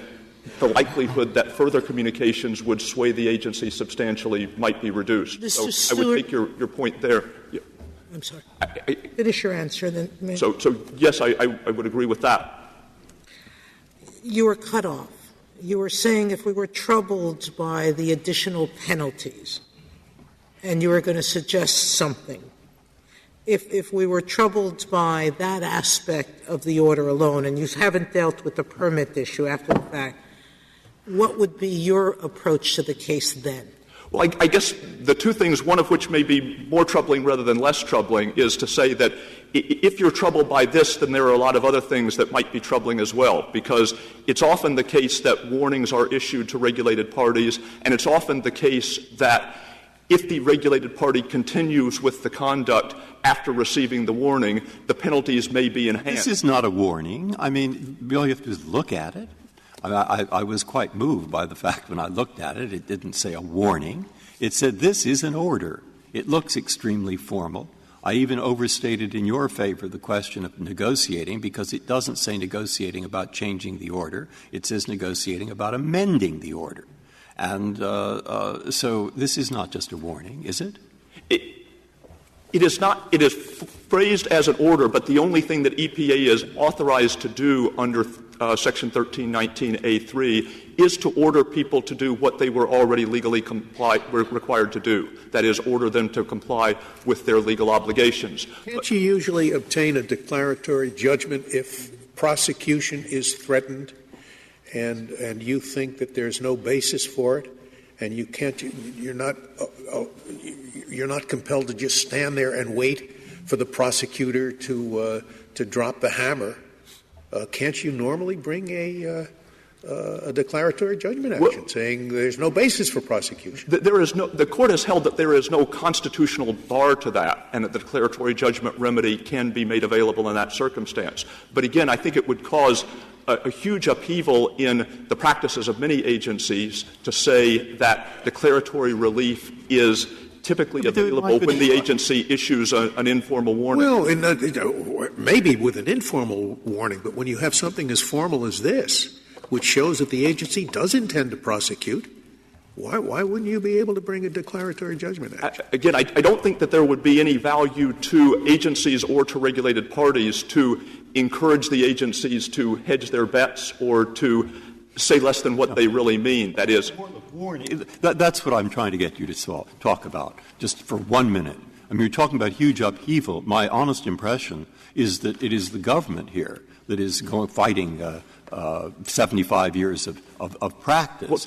the likelihood that further communications would sway the agency substantially might be reduced. Mr. So I would take your point there. Yeah. I'm sorry. Finish your answer. Then. So yes, I would agree with that. You were cut off. You were saying if we were troubled by the additional penalties, and you were going to suggest something. If we were troubled by that aspect of the order alone, and you haven't dealt with the permit issue after the fact, what would be your approach to the case then? Well, I guess the two things, one of which may be more troubling rather than less troubling, is to say that if you're troubled by this, then there are a lot of other things that might be troubling as well, because it's often the case that warnings are issued to regulated parties, and it's often the case that if the regulated party continues with the conduct after receiving the warning, the penalties may be enhanced. This is not a warning. I mean, you all have to just look at it. I was quite moved by the fact when I looked at it, it didn't say a warning. It said this is an order. It looks extremely formal. I even overstated in your favor the question of negotiating, because it doesn't say negotiating about changing the order. It says negotiating about amending the order. And so this is not just a warning, is it? It is not. It is phrased as an order, but the only thing that EPA is authorized to do under Section 1319A3 is to order people to do what they were already legally required to do. That is, order them to comply with their legal obligations. Can't you usually obtain a declaratory judgment if prosecution is threatened and you think that there's no basis for it, and you're not compelled to just stand there and wait for the prosecutor to drop the hammer? Can't you normally bring a declaratory judgment action saying there's no basis for prosecution? The court has held that there is no constitutional bar to that, and that the declaratory judgment remedy can be made available in that circumstance. But again, I think it would cause a huge upheaval in the practices of many agencies to say that declaratory relief is typically available when the agency issues an informal warning. Well, maybe with an informal warning, but when you have something as formal as this, which shows that the agency does intend to prosecute, why wouldn't you be able to bring a declaratory judgment action? Again, I don't think that there would be any value to agencies or to regulated parties to encourage the agencies to hedge their bets or to say less than what they really mean. That is, that's what I'm trying to get you to talk about, just for 1 minute. I mean, you're talking about huge upheaval. My honest impression is that it is the government here that is fighting 75 years of practice,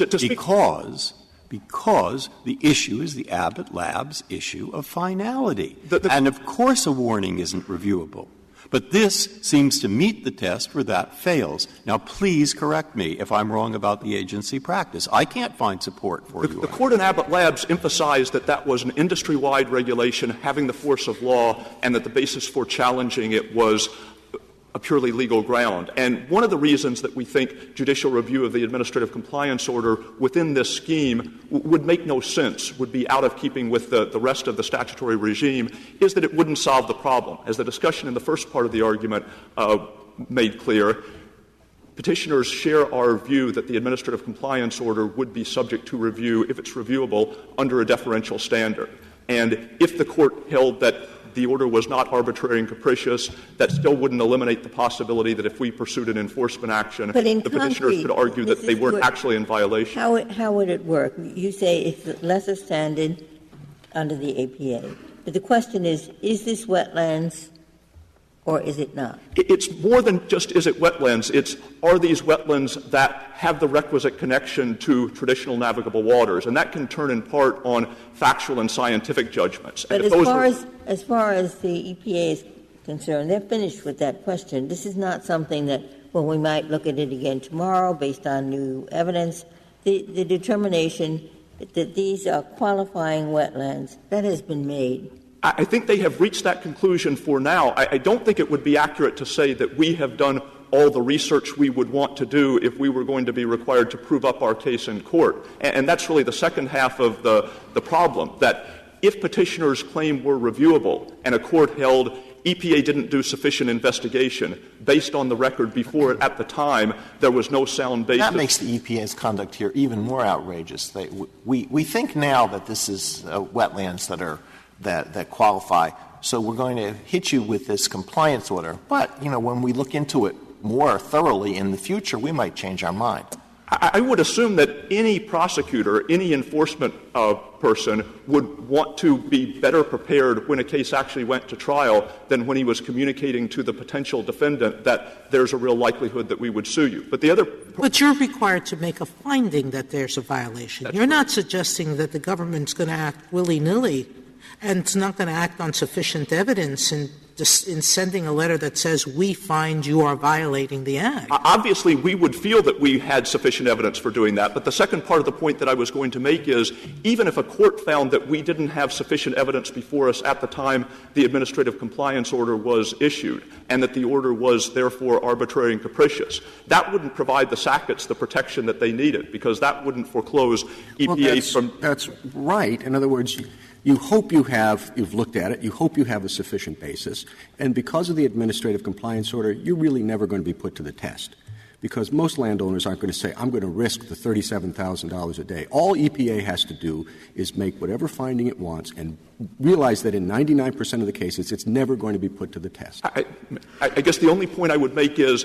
because the issue is the Abbott Labs issue of finality. And of course a warning isn't reviewable. But this seems to meet the test where that fails. Now, please correct me if I'm wrong about the agency practice. I can't find support for you. The court in Abbott Labs emphasized that that was an industry-wide regulation having the force of law, and that the basis for challenging it was a purely legal ground. And one of the reasons that we think judicial review of the administrative compliance order within this scheme would make no sense, would be out of keeping with the rest of the statutory regime, is that it wouldn't solve the problem. As the discussion in the first part of the argument made clear, petitioners share our view that the administrative compliance order would be subject to review, if it's reviewable, under a deferential standard. And if the court held that the order was not arbitrary and capricious. That still wouldn't eliminate the possibility that if we pursued an enforcement action, the petitioners could argue that they weren't actually in violation. How would it work? You say it's lesser standard under the APA. But the question is this wetlands or is it not? It's more than just is it wetlands. It's are these wetlands that have the requisite connection to traditional navigable waters, and that can turn in part on factual and scientific judgments. But as far as the EPA is concerned, they're finished with that question. This is not something that, well, we might look at it again tomorrow based on new evidence. The determination that these are qualifying wetlands, that has been made. I think they have reached that conclusion for now. I don't think it would be accurate to say that we have done all the research we would want to do if we were going to be required to prove up our case in court. And that's really the second half of the problem, that if petitioners' claim were reviewable and a court held EPA didn't do sufficient investigation based on the record before it at the time, there was no sound basis. That makes the EPA's conduct here even more outrageous. We think now that this is wetlands that qualify, so we're going to hit you with this compliance order. But, when we look into it more thoroughly in the future, we might change our mind. I would assume that any prosecutor, any enforcement person would want to be better prepared when a case actually went to trial than when he was communicating to the potential defendant that there's a real likelihood that we would sue you. But you're required to make a finding that there's a violation. You're not suggesting that the government's going to act willy-nilly and it's not going to act on sufficient evidence in sending a letter that says we find you are violating the Act. Obviously, we would feel that we had sufficient evidence for doing that. But the second part of the point that I was going to make is even if a court found that we didn't have sufficient evidence before us at the time the administrative compliance order was issued and that the order was therefore arbitrary and capricious, that wouldn't provide the Sacketts the protection that they needed because that wouldn't foreclose EPA from — That's right. In other words, you hope you've looked at it, you hope you have a sufficient basis, and because of the administrative compliance order, you're really never going to be put to the test. Because most landowners aren't going to say, I'm going to risk the $37,000 a day. All EPA has to do is make whatever finding it wants and realize that in 99% of the cases, it's never going to be put to the test. I guess the only point I would make is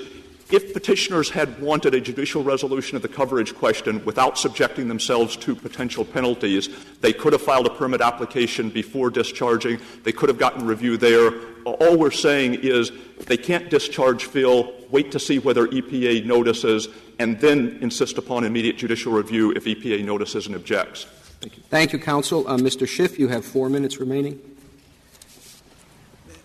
if petitioners had wanted a judicial resolution of the coverage question without subjecting themselves to potential penalties, they could have filed a permit application before discharging. They could have gotten review there. All we're saying is they can't discharge Phil, wait to see whether EPA notices, and then insist upon immediate judicial review if EPA notices and objects. Thank you. Thank you, counsel. Mr. Schiff, you have 4 minutes remaining.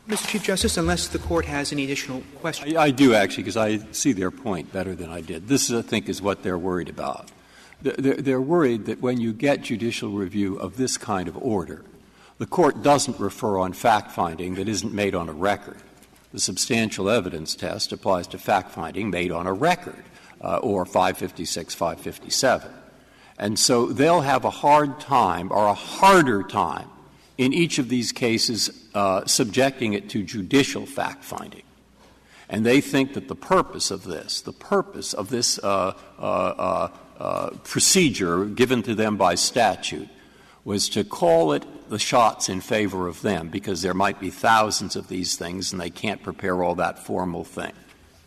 Mr. Chief Justice, unless the Court has any additional questions. I do, actually, because I see their point better than I did. This, I think, is what they're worried about. They're worried that when you get judicial review of this kind of order, the Court doesn't refer on fact-finding that isn't made on a record. The substantial evidence test applies to fact-finding made on a record, or 556, 557. And so they'll have a hard time or a harder time in each of these cases subjecting it to judicial fact-finding. And they think that the purpose of this procedure given to them by statute was to call it the shots in favor of them because there might be thousands of these things and they can't prepare all that formal thing.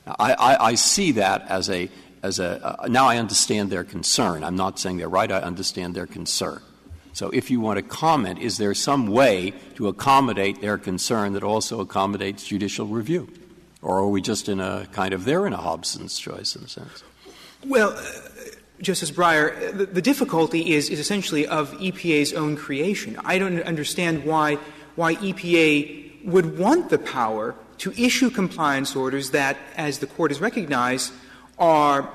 Now, I see that as a now I understand their concern. I'm not saying they're right. I understand their concern. So if you want to comment, is there some way to accommodate their concern that also accommodates judicial review? Or are we just in a kind of they're in a Hobson's choice in a sense? Well, Justice Breyer, the difficulty is essentially of EPA's own creation. I don't understand why EPA would want the power to issue compliance orders that, as the Court has recognized, are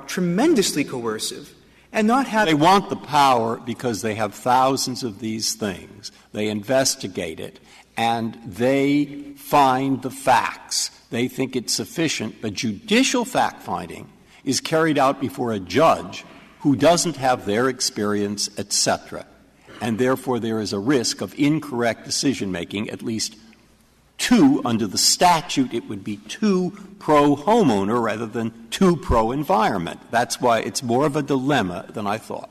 tremendously coercive. And not have they want the power because they have thousands of these things. They investigate it, and they find the facts. They think it's sufficient. But judicial fact-finding is carried out before a judge who doesn't have their experience, etc. And therefore there is a risk of incorrect decision-making, at least two under the statute. It would be two pro-homeowner rather than two pro-environment. That's why it's more of a dilemma than I thought.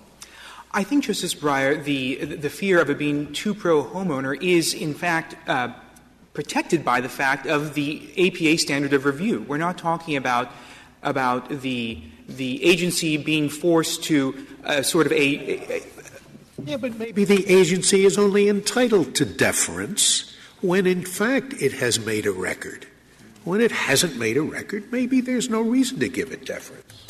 I think, Justice Breyer, the fear of it being too pro-homeowner is, in fact, protected by the fact of the EPA standard of review. We're not talking about the agency being forced to sort of Yeah, but maybe the agency is only entitled to deference when, in fact, it has made a record. When it hasn't made a record, maybe there's no reason to give it deference.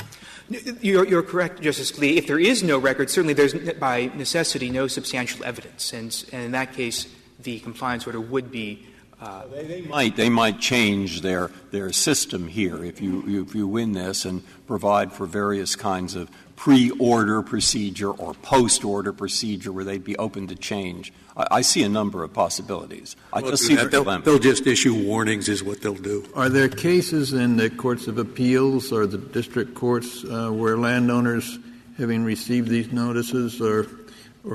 You're correct, Justice Scalia. If there is no record, certainly there's, by necessity, no substantial evidence. And in that case, the compliance order would be They might change their system here if you win this and provide for various kinds of pre-order procedure or post-order procedure where they'd be open to change. I see a number of possibilities. I just see the dilemma. They'll just issue warnings is what they'll do. Are there cases in the courts of appeals or the district courts where landowners, having received these notices or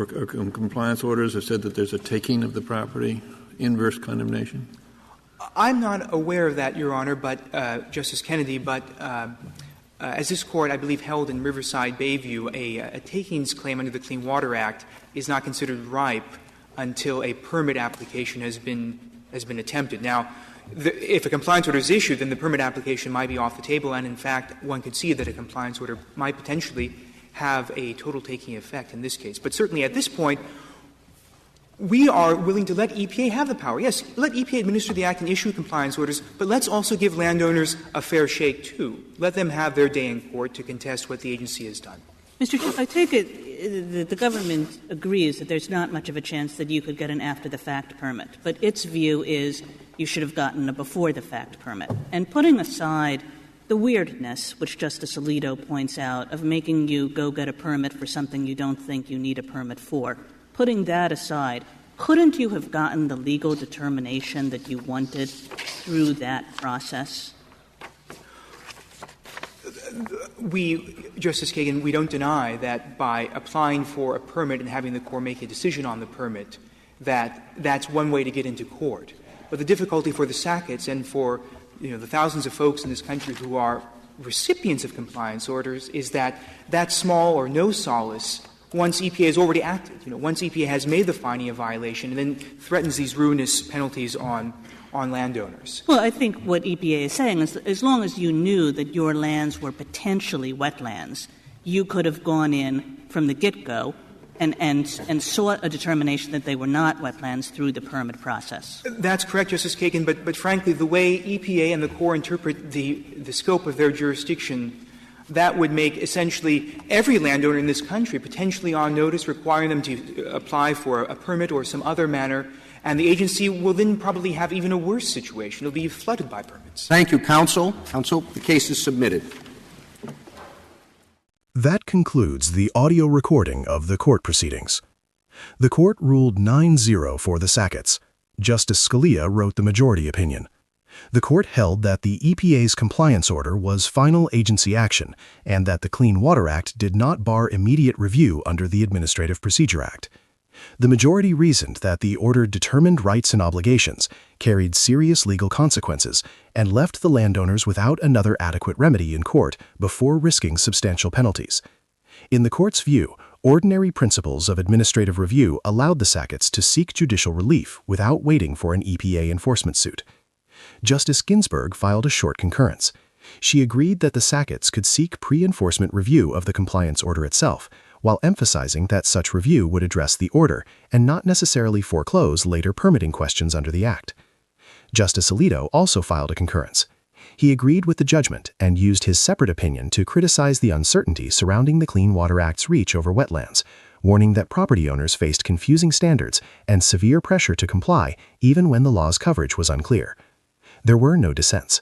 compliance orders, have said that there's a taking of the property, inverse condemnation? I'm not aware of that, Your Honor, but Justice Kennedy, but as this Court, I believe, held in Riverside Bayview, a takings claim under the Clean Water Act is not considered ripe until a permit application has been attempted. Now, if a compliance order is issued, then the permit application might be off the table, and in fact, one could see that a compliance order might potentially have a total taking effect in this case. But certainly at this point, we are willing to let EPA have the power. Yes, let EPA administer the Act and issue compliance orders, but let's also give landowners a fair shake, too. Let them have their day in court to contest what the agency has done. Mr. Chief, I take it the government agrees that there's not much of a chance that you could get an after-the-fact permit, but its view is you should have gotten a before-the-fact permit. And putting aside the weirdness, which Justice Alito points out, of making you go get a permit for something you don't think you need a permit for, putting that aside, couldn't you have gotten the legal determination that you wanted through that process? Justice Kagan, we don't deny that by applying for a permit and having the court make a decision on the permit, that's one way to get into court. But the difficulty for the Sacketts and for the thousands of folks in this country who are recipients of compliance orders is that small or no solace once EPA has already acted. Once EPA has made the finding of violation and then threatens these ruinous penalties on landowners. Well, I think what EPA is saying is that as long as you knew that your lands were potentially wetlands, you could have gone in from the get-go and sought a determination that they were not wetlands through the permit process. That's correct, Justice Kagan, but frankly, the way EPA and the Corps interpret the scope of their jurisdiction, that would make essentially every landowner in this country potentially on notice, requiring them to apply for a permit or some other manner, and the agency will then probably have even a worse situation. It will be flooded by permits. Thank you, counsel. Counsel, the case is submitted. That concludes the audio recording of the court proceedings. The court ruled 9-0 for the Sacketts. Justice Scalia wrote the majority opinion. The court held that the EPA's compliance order was final agency action and that the Clean Water Act did not bar immediate review under the Administrative Procedure Act. The majority reasoned that the order determined rights and obligations, carried serious legal consequences, and left the landowners without another adequate remedy in court before risking substantial penalties. In the court's view, ordinary principles of administrative review allowed the Sacketts to seek judicial relief without waiting for an EPA enforcement suit. Justice Ginsburg filed a short concurrence. She agreed that the Sacketts could seek pre-enforcement review of the compliance order itself, while emphasizing that such review would address the order and not necessarily foreclose later permitting questions under the Act. Justice Alito also filed a concurrence. He agreed with the judgment and used his separate opinion to criticize the uncertainty surrounding the Clean Water Act's reach over wetlands, warning that property owners faced confusing standards and severe pressure to comply even when the law's coverage was unclear. There were no dissents.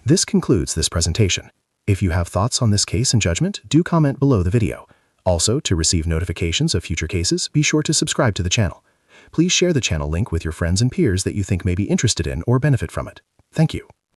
This concludes this presentation. If you have thoughts on this case and judgment, do comment below the video. Also, to receive notifications of future cases, be sure to subscribe to the channel. Please share the channel link with your friends and peers that you think may be interested in or benefit from it. Thank you.